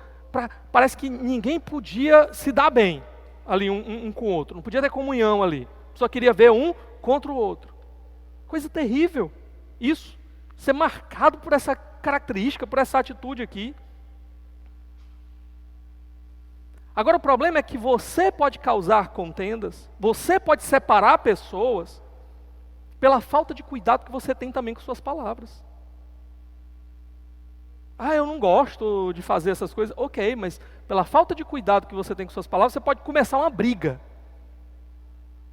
parece que ninguém podia se dar bem ali um com o outro, não podia ter comunhão ali, só queria ver um contra o outro. Coisa terrível, isso, ser marcado por essa característica, por essa atitude aqui. Agora o problema é que você pode causar contendas, você pode separar pessoas, pela falta de cuidado que você tem também com suas palavras. Eu não gosto de fazer essas coisas. Ok, mas pela falta de cuidado que você tem com suas palavras, você pode começar uma briga,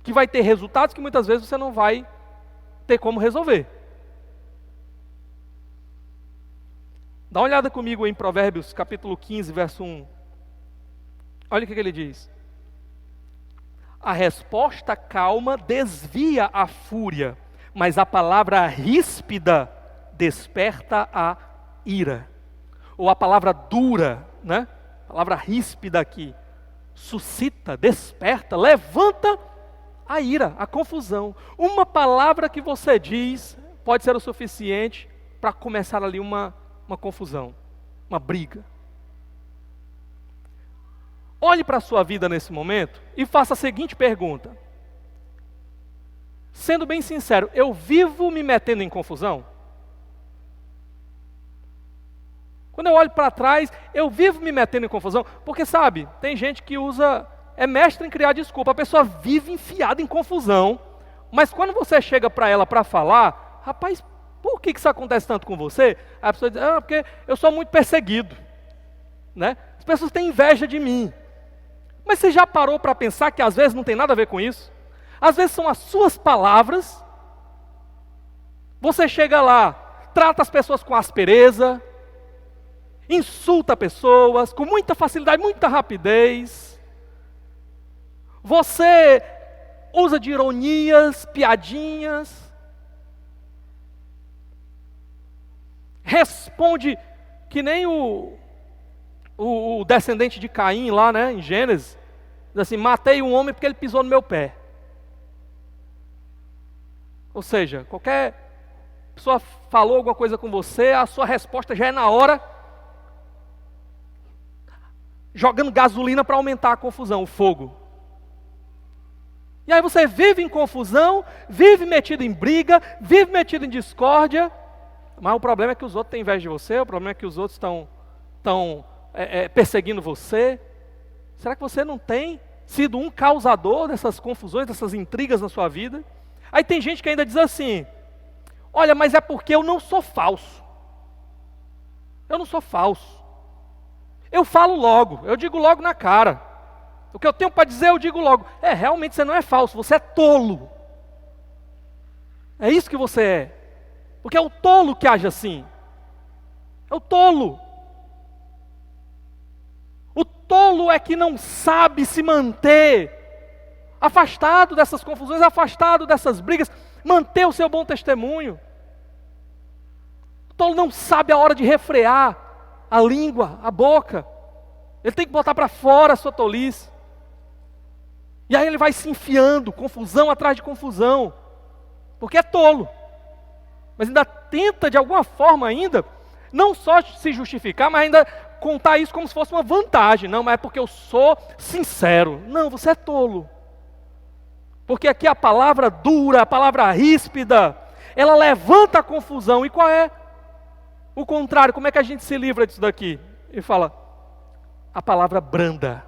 que vai ter resultados que muitas vezes você não vai ter como resolver. Dá uma olhada comigo em Provérbios capítulo 15, verso 1. Olha o que ele diz. A resposta calma desvia a fúria, mas a palavra ríspida desperta a ira. Ou a palavra dura, né? A palavra ríspida aqui, suscita, desperta, levanta a ira, a confusão. Uma palavra que você diz pode ser o suficiente para começar ali uma confusão, uma briga. Olhe para a sua vida nesse momento e faça a seguinte pergunta. Sendo bem sincero, eu vivo me metendo em confusão? Quando eu olho para trás, eu vivo me metendo em confusão, porque sabe, tem gente que é mestre em criar desculpa, a pessoa vive enfiada em confusão, mas quando você chega para ela para falar, rapaz, por que isso acontece tanto com você? A pessoa diz, porque eu sou muito perseguido, né? As pessoas têm inveja de mim. Mas você já parou para pensar que às vezes não tem nada a ver com isso? Às vezes são as suas palavras, você chega lá, trata as pessoas com aspereza, insulta pessoas com muita facilidade, muita rapidez. Você usa de ironias, piadinhas. Responde que nem o descendente de Caim lá, né, em Gênesis. Diz assim, matei um homem porque ele pisou no meu pé. Ou seja, qualquer pessoa falou alguma coisa com você, a sua resposta já é na hora, jogando gasolina para aumentar a confusão, o fogo. E aí você vive em confusão, vive metido em briga, vive metido em discórdia, mas o problema é que os outros têm inveja de você, o problema é que os outros estão perseguindo você. Será que você não tem sido um causador dessas confusões, dessas intrigas na sua vida? Aí tem gente que ainda diz assim, olha, mas é porque eu não sou falso. Eu não sou falso. Eu falo logo, eu digo logo na cara. O que eu tenho para dizer, eu digo logo. Realmente você não é falso, você é tolo. É isso que você é. Porque é o tolo que age assim. É o tolo. O tolo é que não sabe se manter afastado dessas confusões, afastado dessas brigas, manter o seu bom testemunho. O tolo não sabe a hora de refrear a língua, a boca. Ele tem que botar para fora a sua tolice. E aí ele vai se enfiando, confusão atrás de confusão, porque é tolo. Mas ainda tenta de alguma forma ainda, não só se justificar, mas ainda contar isso como se fosse uma vantagem. Não, mas é porque eu sou sincero. Não, você é tolo. Porque aqui a palavra dura, a palavra ríspida, ela levanta a confusão. E qual é o contrário? Como é que a gente se livra disso daqui? Ele fala, a palavra branda.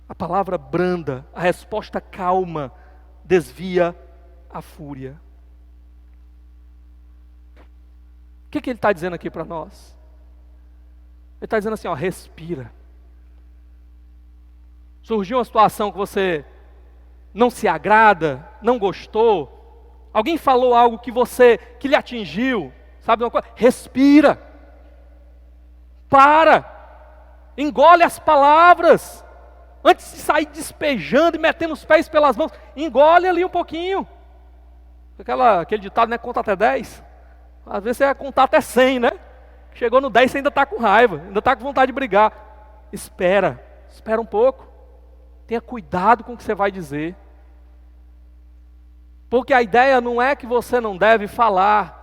A palavra branda, a resposta calma, desvia a fúria. O que ele está dizendo aqui para nós? Ele está dizendo assim, respira. Surgiu uma situação que você não se agrada, não gostou, alguém falou algo que lhe atingiu, sabe uma coisa? Respira. Para. Engole as palavras. Antes de sair despejando e metendo os pés pelas mãos, engole ali um pouquinho. Aquele ditado, né? Conta até 10. Às vezes você vai contar até 100, né? Chegou no 10 você ainda está com raiva, ainda está com vontade de brigar. Espera um pouco. Tenha cuidado com o que você vai dizer. Porque a ideia não é que você não deve falar.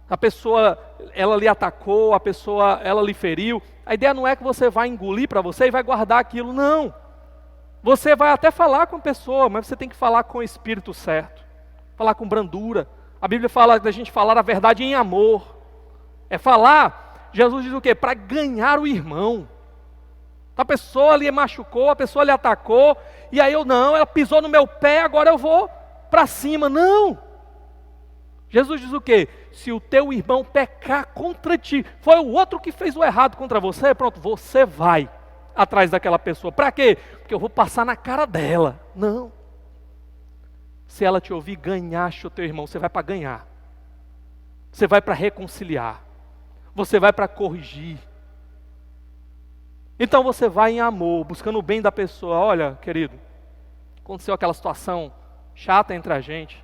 A pessoa, ela lhe atacou, a pessoa, ela lhe feriu. A ideia não é que você vai engolir para você e vai guardar aquilo, não. Você vai até falar com a pessoa, mas você tem que falar com o espírito certo. Falar com brandura. A Bíblia fala da gente falar a verdade em amor. É falar, Jesus diz o quê? Para ganhar o irmão. A pessoa lhe machucou, a pessoa lhe atacou, e aí ela pisou no meu pé, agora eu vou para cima, não. Jesus diz o quê? Se o teu irmão pecar contra ti, foi o outro que fez o errado contra você, pronto, você vai atrás daquela pessoa. Para quê? Porque eu vou passar na cara dela. Não. Se ela te ouvir, ganhaste o teu irmão, você vai para ganhar. Você vai para reconciliar. Você vai para corrigir. Então você vai em amor, buscando o bem da pessoa. Olha, querido, aconteceu aquela situação chata entre a gente.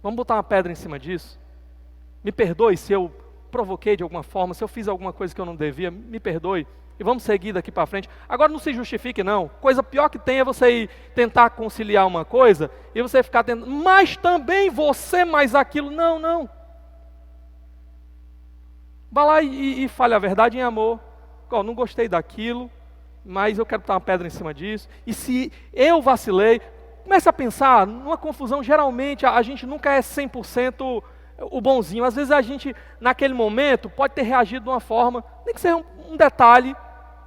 Vamos botar uma pedra em cima disso? Me perdoe se eu provoquei de alguma forma, se eu fiz alguma coisa que eu não devia, me perdoe. E vamos seguir daqui para frente. Agora não se justifique não. Coisa pior que tem é você ir tentar conciliar uma coisa e você ficar tentando, mas também você mais aquilo. Não, não. Vá lá e fale a verdade em amor. Oh, não gostei daquilo, mas eu quero botar uma pedra em cima disso. E se eu vacilei, comece a pensar numa confusão. Geralmente a gente nunca é 100% o bonzinho. Às vezes a gente, naquele momento, pode ter reagido de uma forma, nem que seja um detalhe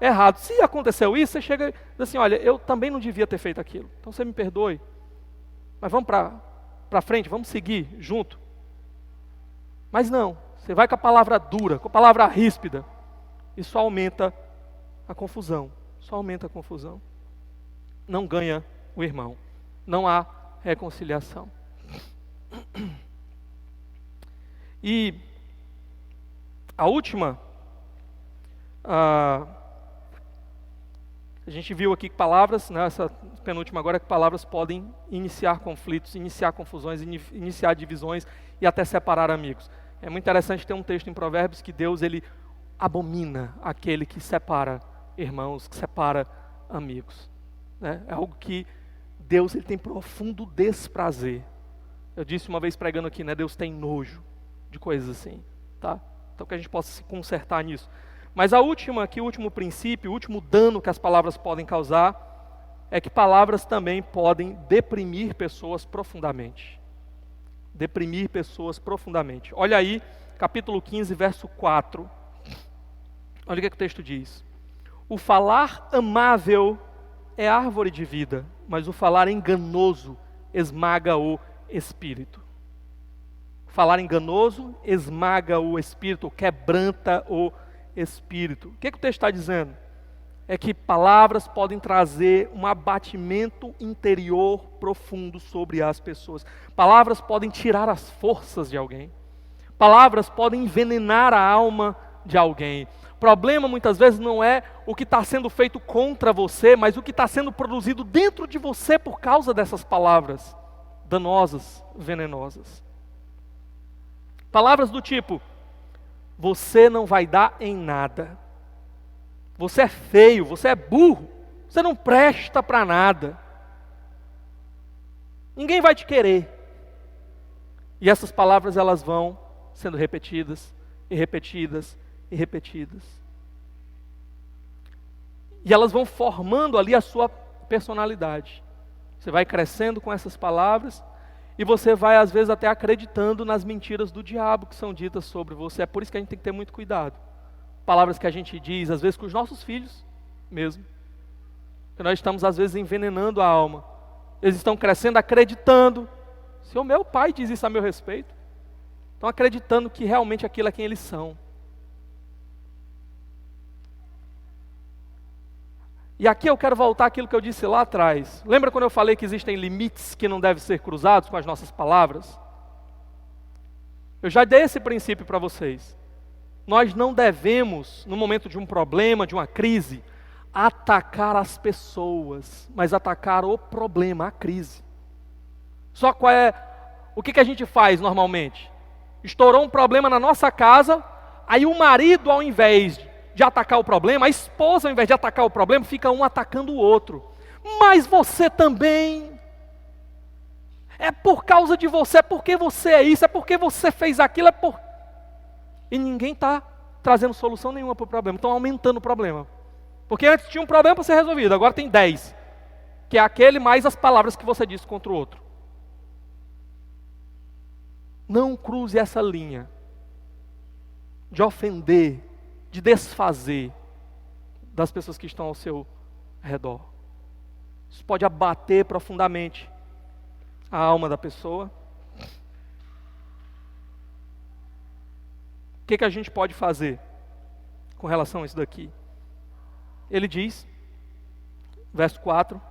errado. Se aconteceu isso, você chega e diz assim, olha, eu também não devia ter feito aquilo. Então você me perdoe. Mas vamos para frente, vamos seguir junto. Mas não, você vai com a palavra dura, com a palavra ríspida. Isso aumenta a confusão. Só aumenta a confusão. Não ganha o irmão. Não há reconciliação. E a última, a gente viu aqui que palavras, né, essa penúltima agora, que palavras podem iniciar conflitos, iniciar confusões, iniciar divisões e até separar amigos. É muito interessante ter um texto em Provérbios que Deus, ele abomina aquele que separa irmãos, que separa amigos. Né? É algo que Deus, ele tem profundo desprazer. Eu disse uma vez pregando aqui, né? Deus tem nojo de coisas assim, tá? Então que a gente possa se consertar nisso. Mas a última aqui, o último princípio, o último dano que as palavras podem causar, é que palavras também podem deprimir pessoas profundamente. Deprimir pessoas profundamente. Olha aí, capítulo 15, verso 4. Olha o que o texto diz. O falar amável é árvore de vida, mas o falar enganoso esmaga o espírito. Falar enganoso esmaga o espírito, quebranta o espírito. O que o texto está dizendo? É que palavras podem trazer um abatimento interior profundo sobre as pessoas. Palavras podem tirar as forças de alguém. Palavras podem envenenar a alma de alguém. O problema muitas vezes não é o que está sendo feito contra você, mas o que está sendo produzido dentro de você por causa dessas palavras danosas, venenosas. Palavras do tipo, você não vai dar em nada. Você é feio, você é burro, você não presta para nada. Ninguém vai te querer. E essas palavras, elas vão sendo repetidas e repetidas e repetidas. E elas vão formando ali a sua personalidade. Você vai crescendo com essas palavras e você vai às vezes até acreditando nas mentiras do diabo que são ditas sobre você. É por isso que a gente tem que ter muito cuidado. Palavras que a gente diz, às vezes com os nossos filhos mesmo. Que nós estamos às vezes envenenando a alma. Eles estão crescendo acreditando. Se o meu pai diz isso a meu respeito, estão acreditando que realmente aquilo é quem eles são. E aqui eu quero voltar àquilo que eu disse lá atrás. Lembra quando eu falei que existem limites que não devem ser cruzados com as nossas palavras? Eu já dei esse princípio para vocês. Nós não devemos, no momento de um problema, de uma crise, atacar as pessoas, mas atacar o problema, a crise. Só qual é, o que a gente faz normalmente? Estourou um problema na nossa casa, aí o marido, ao invés de atacar o problema, a esposa, ao invés de atacar o problema, fica um atacando o outro. Mas você também, é por causa de você, é porque você é isso, é porque você fez aquilo, E ninguém está trazendo solução nenhuma para o problema, estão aumentando o problema. Porque antes tinha um problema para ser resolvido, agora tem 10. Que é aquele mais as palavras que você disse contra o outro. Não cruze essa linha de ofender, de desfazer das pessoas que estão ao seu redor. Isso pode abater profundamente a alma da pessoa. O que a gente pode fazer com relação a isso daqui? Ele diz, verso 4,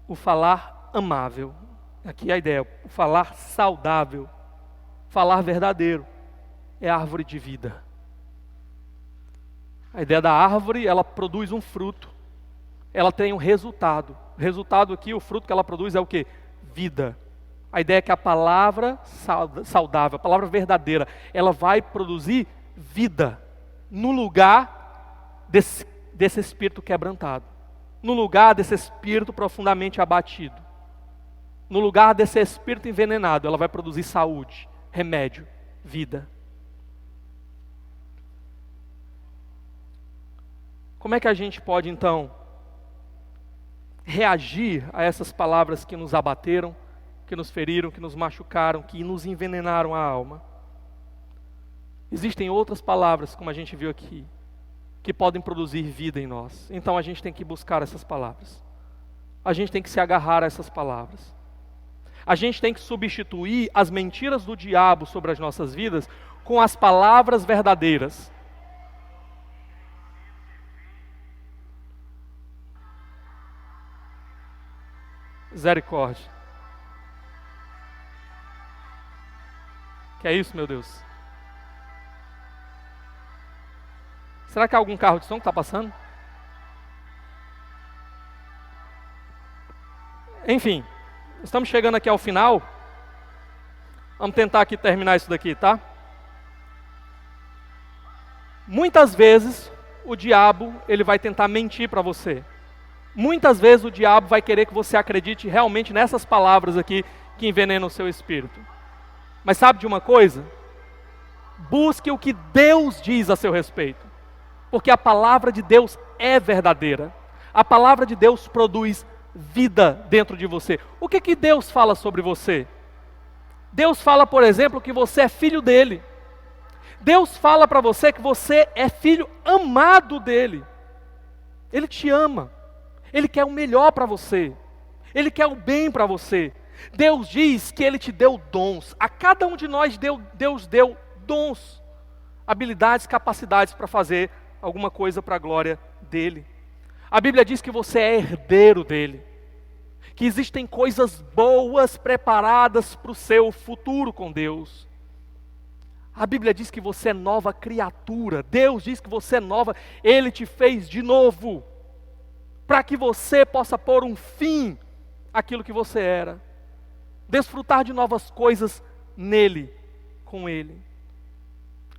o falar amável. Aqui a ideia, o falar saudável, falar verdadeiro, é árvore de vida. A ideia da árvore, ela produz um fruto, ela tem um resultado. O resultado aqui, o fruto que ela produz é o quê? Vida. A ideia é que a palavra saudável, a palavra verdadeira, ela vai produzir vida no lugar desse espírito quebrantado, no lugar desse espírito profundamente abatido, no lugar desse espírito envenenado, ela vai produzir saúde, remédio, vida. Como é que a gente pode então reagir a essas palavras que nos abateram, que nos feriram, que nos machucaram, que nos envenenaram a alma? Existem outras palavras, como a gente viu aqui, que podem produzir vida em nós. Então a gente tem que buscar essas palavras. A gente tem que se agarrar a essas palavras. A gente tem que substituir as mentiras do diabo sobre as nossas vidas com as palavras verdadeiras. Misericórdia. Que é isso, meu Deus? Será que há algum carro de som que está passando? Enfim, estamos chegando aqui ao final. Vamos tentar aqui terminar isso daqui, tá? Muitas vezes o diabo, ele vai tentar mentir para você. Muitas vezes o diabo vai querer que você acredite realmente nessas palavras aqui que envenenam o seu espírito. Mas sabe de uma coisa? Busque o que Deus diz a seu respeito. Porque a palavra de Deus é verdadeira. A palavra de Deus produz vida dentro de você. O que Deus fala sobre você? Deus fala, por exemplo, que você é filho dele. Deus fala para você que você é filho amado dele. Ele te ama. Ele quer o melhor para você. Ele quer o bem para você. Deus diz que Ele te deu dons. A cada um de nós Deus deu dons, habilidades, capacidades para fazer alguma coisa para a glória dEle. A Bíblia diz que você é herdeiro dEle, que existem coisas boas preparadas para o seu futuro com Deus. A Bíblia diz que você é nova criatura. Deus diz que você é nova. Ele te fez de novo, para que você possa pôr um fim àquilo que você era. Desfrutar de novas coisas nele, com ele.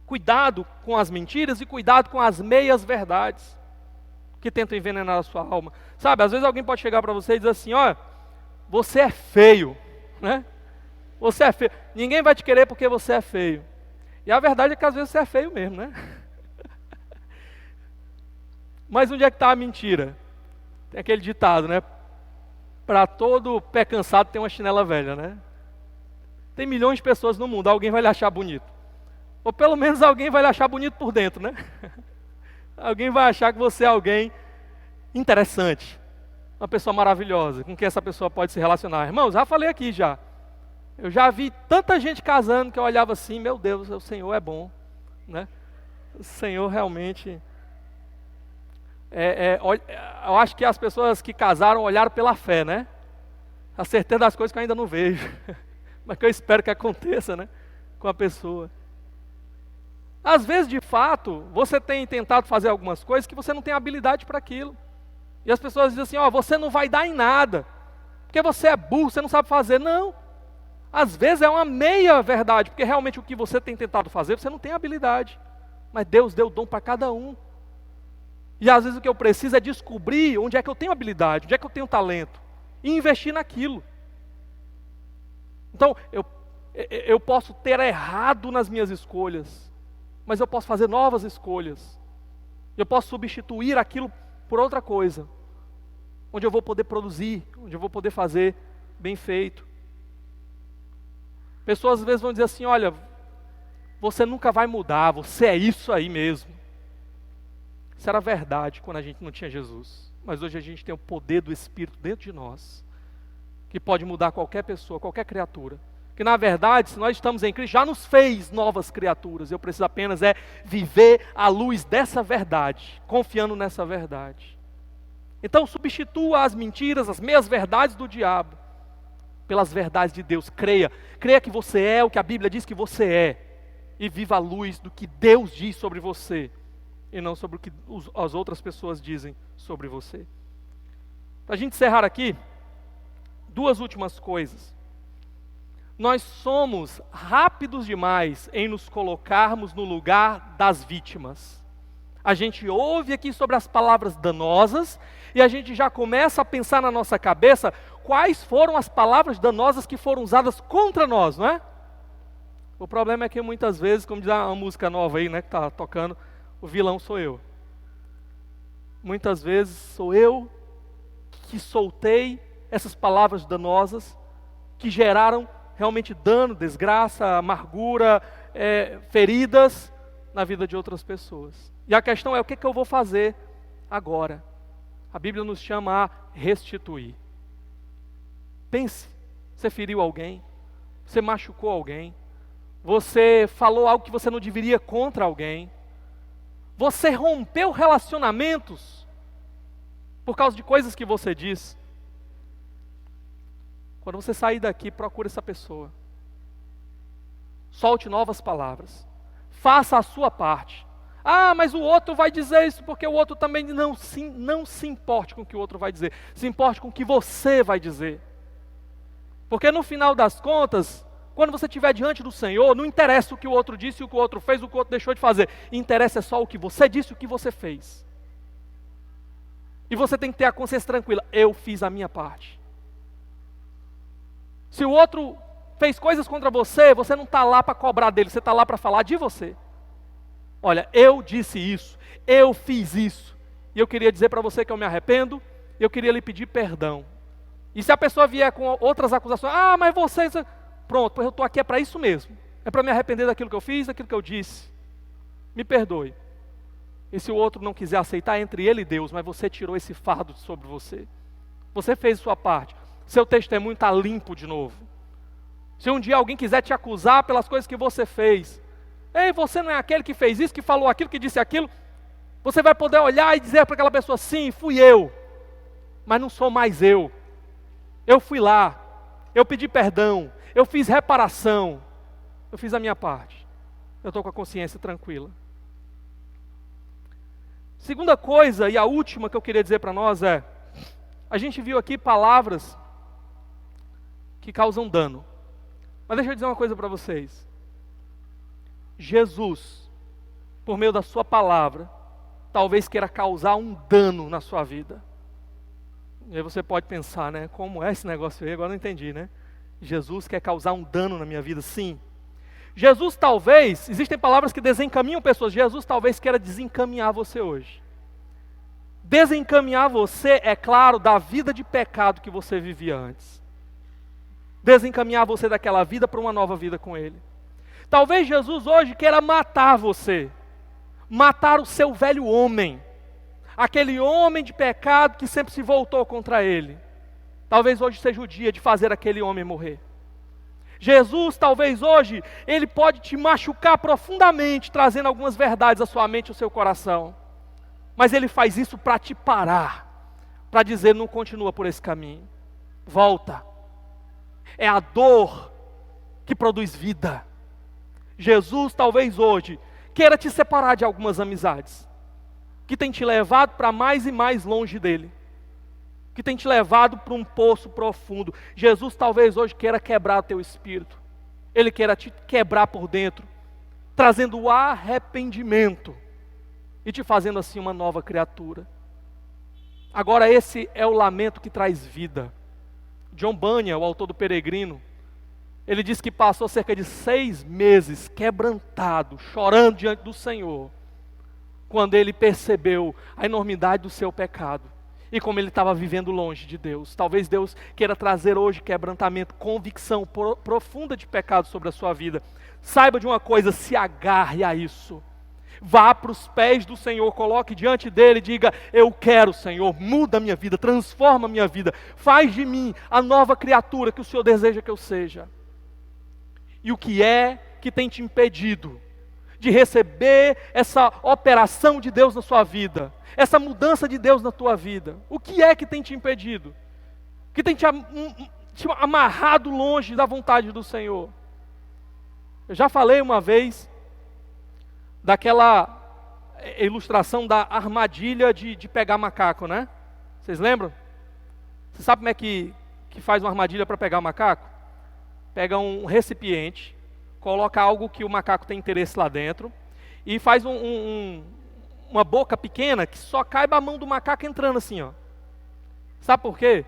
Cuidado com as mentiras e cuidado com as meias verdades que tentam envenenar a sua alma. Sabe, às vezes alguém pode chegar para você e dizer assim, ó, você é feio, né? Você é feio. Ninguém vai te querer porque você é feio. E a verdade é que às vezes você é feio mesmo, né? Mas onde é que está a mentira? Tem aquele ditado, né? Para todo pé cansado tem uma chinela velha, né? Tem milhões de pessoas no mundo, alguém vai lhe achar bonito. Ou pelo menos alguém vai lhe achar bonito por dentro, né? Alguém vai achar que você é alguém interessante. Uma pessoa maravilhosa, com quem essa pessoa pode se relacionar. Irmãos, já falei aqui já. Eu já vi tanta gente casando que eu olhava assim, meu Deus, o Senhor é bom, né? O Senhor realmente... eu acho que as pessoas que casaram olharam pela fé, né? A certeza das coisas que eu ainda não vejo, mas que eu espero que aconteça, né? Com a pessoa. Às vezes, de fato, você tem tentado fazer algumas coisas que você não tem habilidade para aquilo. E as pessoas dizem assim, ó, você não vai dar em nada, porque você é burro, você não sabe fazer. Não. Às vezes é uma meia verdade, porque realmente o que você tem tentado fazer, você não tem habilidade. Mas Deus deu dom para cada um. E às vezes o que eu preciso é descobrir onde é que eu tenho habilidade, onde é que eu tenho talento, e investir naquilo. Então, eu posso ter errado nas minhas escolhas, mas eu posso fazer novas escolhas. Eu posso substituir aquilo por outra coisa, onde eu vou poder produzir, onde eu vou poder fazer bem feito. Pessoas às vezes vão dizer assim, olha, você nunca vai mudar, você é isso aí mesmo. Isso era verdade quando a gente não tinha Jesus. Mas hoje a gente tem o poder do Espírito dentro de nós, que que pode mudar qualquer pessoa, qualquer criatura. Que na verdade, se nós estamos em Cristo, já nos fez novas criaturas. Eu preciso apenas viver à luz dessa verdade, confiando nessa verdade. Então substitua as mentiras, as meias verdades do diabo, pelas verdades de Deus. Creia que você é o que a Bíblia diz que você é, e viva a luz do que Deus diz sobre você, e não sobre o que as outras pessoas dizem sobre você. Para a gente encerrar aqui, duas últimas coisas. Nós somos rápidos demais em nos colocarmos no lugar das vítimas. A gente ouve aqui sobre as palavras danosas, e a gente já começa a pensar na nossa cabeça quais foram as palavras danosas que foram usadas contra nós, não é? O problema é que muitas vezes, como diz uma música nova aí, né, que está tocando, o vilão sou eu. Muitas vezes sou eu que soltei essas palavras danosas que geraram realmente dano, desgraça, amargura, feridas na vida de outras pessoas. E a questão é, o que eu vou fazer agora? A Bíblia nos chama a restituir. Pense, você feriu alguém, você machucou alguém, você falou algo que você não deveria contra alguém, você rompeu relacionamentos por causa de coisas que você disse. Quando você sair daqui, procure essa pessoa. Solte novas palavras. Faça a sua parte. Ah, mas o outro vai dizer isso porque o outro também... Não se importe com o que o outro vai dizer. Se importe com o que você vai dizer. Porque no final das contas, quando você estiver diante do Senhor, não interessa o que o outro disse, o que o outro fez, o que o outro deixou de fazer. Interessa só o que você disse e o que você fez. E você tem que ter a consciência tranquila. Eu fiz a minha parte. Se o outro fez coisas contra você, você não está lá para cobrar dele, você está lá para falar de você. Olha, eu disse isso, eu fiz isso, e eu queria dizer para você que eu me arrependo, e eu queria lhe pedir perdão. E se a pessoa vier com outras acusações, ah, mas você... Pronto, pois eu estou aqui para isso mesmo. É para me arrepender daquilo que eu fiz, daquilo que eu disse. Me perdoe. E se o outro não quiser aceitar, entre ele e Deus, mas você tirou esse fardo sobre você. Você fez a sua parte. Seu testemunho está limpo de novo. Se um dia alguém quiser te acusar pelas coisas que você fez, ei, você não é aquele que fez isso, que falou aquilo, que disse aquilo, você vai poder olhar e dizer para aquela pessoa, sim, fui eu, mas não sou mais eu. Eu fui lá, eu pedi perdão, eu fiz reparação, eu fiz a minha parte. Eu estou com a consciência tranquila. Segunda coisa, e a última que eu queria dizer para nós é, a gente viu aqui palavras que causam dano. Mas deixa eu dizer uma coisa para vocês. Jesus, por meio da sua palavra, talvez queira causar um dano na sua vida. E aí você pode pensar, né? Como é esse negócio aí? Agora não entendi, né? Jesus quer causar um dano na minha vida? Sim. Jesus talvez, existem palavras que desencaminham pessoas. Jesus talvez queira desencaminhar você hoje. Desencaminhar você, é claro, da vida de pecado que você vivia antes. Desencaminhar você daquela vida para uma nova vida com Ele. Talvez Jesus hoje queira matar você. Matar o seu velho homem. Aquele homem de pecado que sempre se voltou contra Ele. Talvez hoje seja o dia de fazer aquele homem morrer. Jesus, talvez hoje, Ele pode te machucar profundamente, trazendo algumas verdades à sua mente e ao seu coração. Mas Ele faz isso para te parar, para dizer, não continua por esse caminho. Volta. É a dor que produz vida. Jesus, talvez hoje, queira te separar de algumas amizades, que tem te levado para mais e mais longe dEle, que tem te levado para um poço profundo. Jesus talvez hoje queira quebrar o teu espírito. Ele queira te quebrar por dentro, trazendo o arrependimento e te fazendo assim uma nova criatura. Agora esse é o lamento que traz vida. John Bunyan, o autor do Peregrino, ele diz que passou cerca de 6 meses quebrantado, chorando diante do Senhor, quando ele percebeu a enormidade do seu pecado e como ele estava vivendo longe de Deus. Talvez Deus queira trazer hoje quebrantamento, convicção profunda de pecado sobre a sua vida. Saiba de uma coisa, se agarre a isso. Vá para os pés do Senhor, coloque diante dele e diga: eu quero, Senhor, muda a minha vida, transforma a minha vida, faz de mim a nova criatura que o Senhor deseja que eu seja. E o que é que tem te impedido de receber essa operação de Deus na sua vida, essa mudança de Deus na tua vida? O que é que tem te impedido? Que tem te amarrado longe da vontade do Senhor? Eu já falei uma vez daquela ilustração da armadilha de pegar macaco, né? Vocês lembram? Você sabe como é que faz uma armadilha para pegar macaco? Pega um recipiente, coloca algo que o macaco tem interesse lá dentro e faz uma boca pequena que só caiba a mão do macaco entrando assim, ó. Sabe por quê?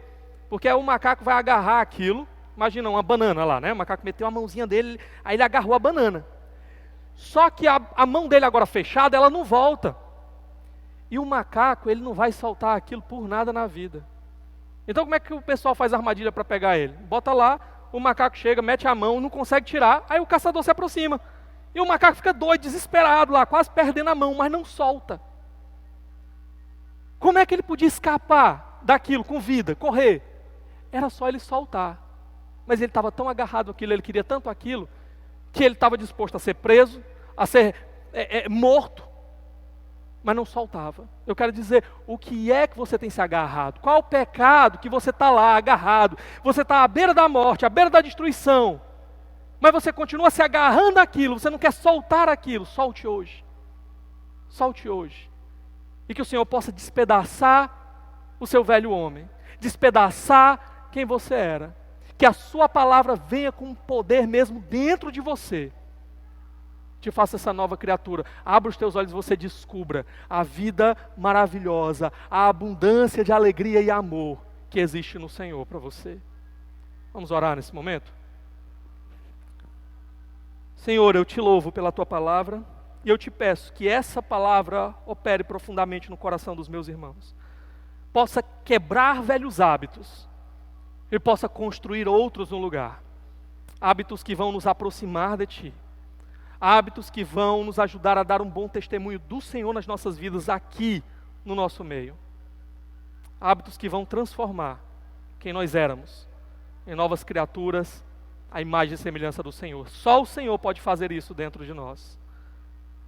Porque aí o macaco vai agarrar aquilo. Imagina uma banana lá, né? O macaco meteu a mãozinha dele, aí ele agarrou a banana. Só que a mão dele agora fechada, ela não volta. E o macaco, ele não vai soltar aquilo por nada na vida. Então como é que o pessoal faz armadilha para pegar ele? Bota lá, o macaco chega, mete a mão, não consegue tirar, aí o caçador se aproxima. E o macaco fica doido, desesperado lá, quase perdendo a mão, mas não solta. Como é que ele podia escapar daquilo com vida, correr? Era só ele soltar. Mas ele estava tão agarrado àquilo, ele queria tanto aquilo, que ele estava disposto a ser preso, a ser morto, mas não soltava. Eu quero dizer, o que é que você tem se agarrado? Qual o pecado que você está lá agarrado? Você está à beira da morte, à beira da destruição, mas você continua se agarrando àquilo, você não quer soltar aquilo. Solte hoje. Solte hoje. E que o Senhor possa despedaçar o seu velho homem, despedaçar quem você era. Que a sua palavra venha com poder mesmo dentro de você. Te faça essa nova criatura. Abra os teus olhos e você descubra a vida maravilhosa, a abundância de alegria e amor que existe no Senhor para você. Vamos orar nesse momento? Senhor, eu te louvo pela tua palavra e eu te peço que essa palavra opere profundamente no coração dos meus irmãos. Possa quebrar velhos hábitos e possa construir outros no lugar. Hábitos que vão nos aproximar de Ti. Hábitos que vão nos ajudar a dar um bom testemunho do Senhor nas nossas vidas aqui no nosso meio. Hábitos que vão transformar quem nós éramos em novas criaturas, à imagem e semelhança do Senhor. Só o Senhor pode fazer isso dentro de nós.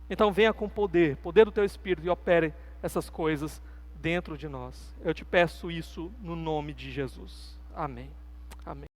Então venha com poder do Teu Espírito e opere essas coisas dentro de nós. Eu te peço isso no nome de Jesus. Amém. Amém.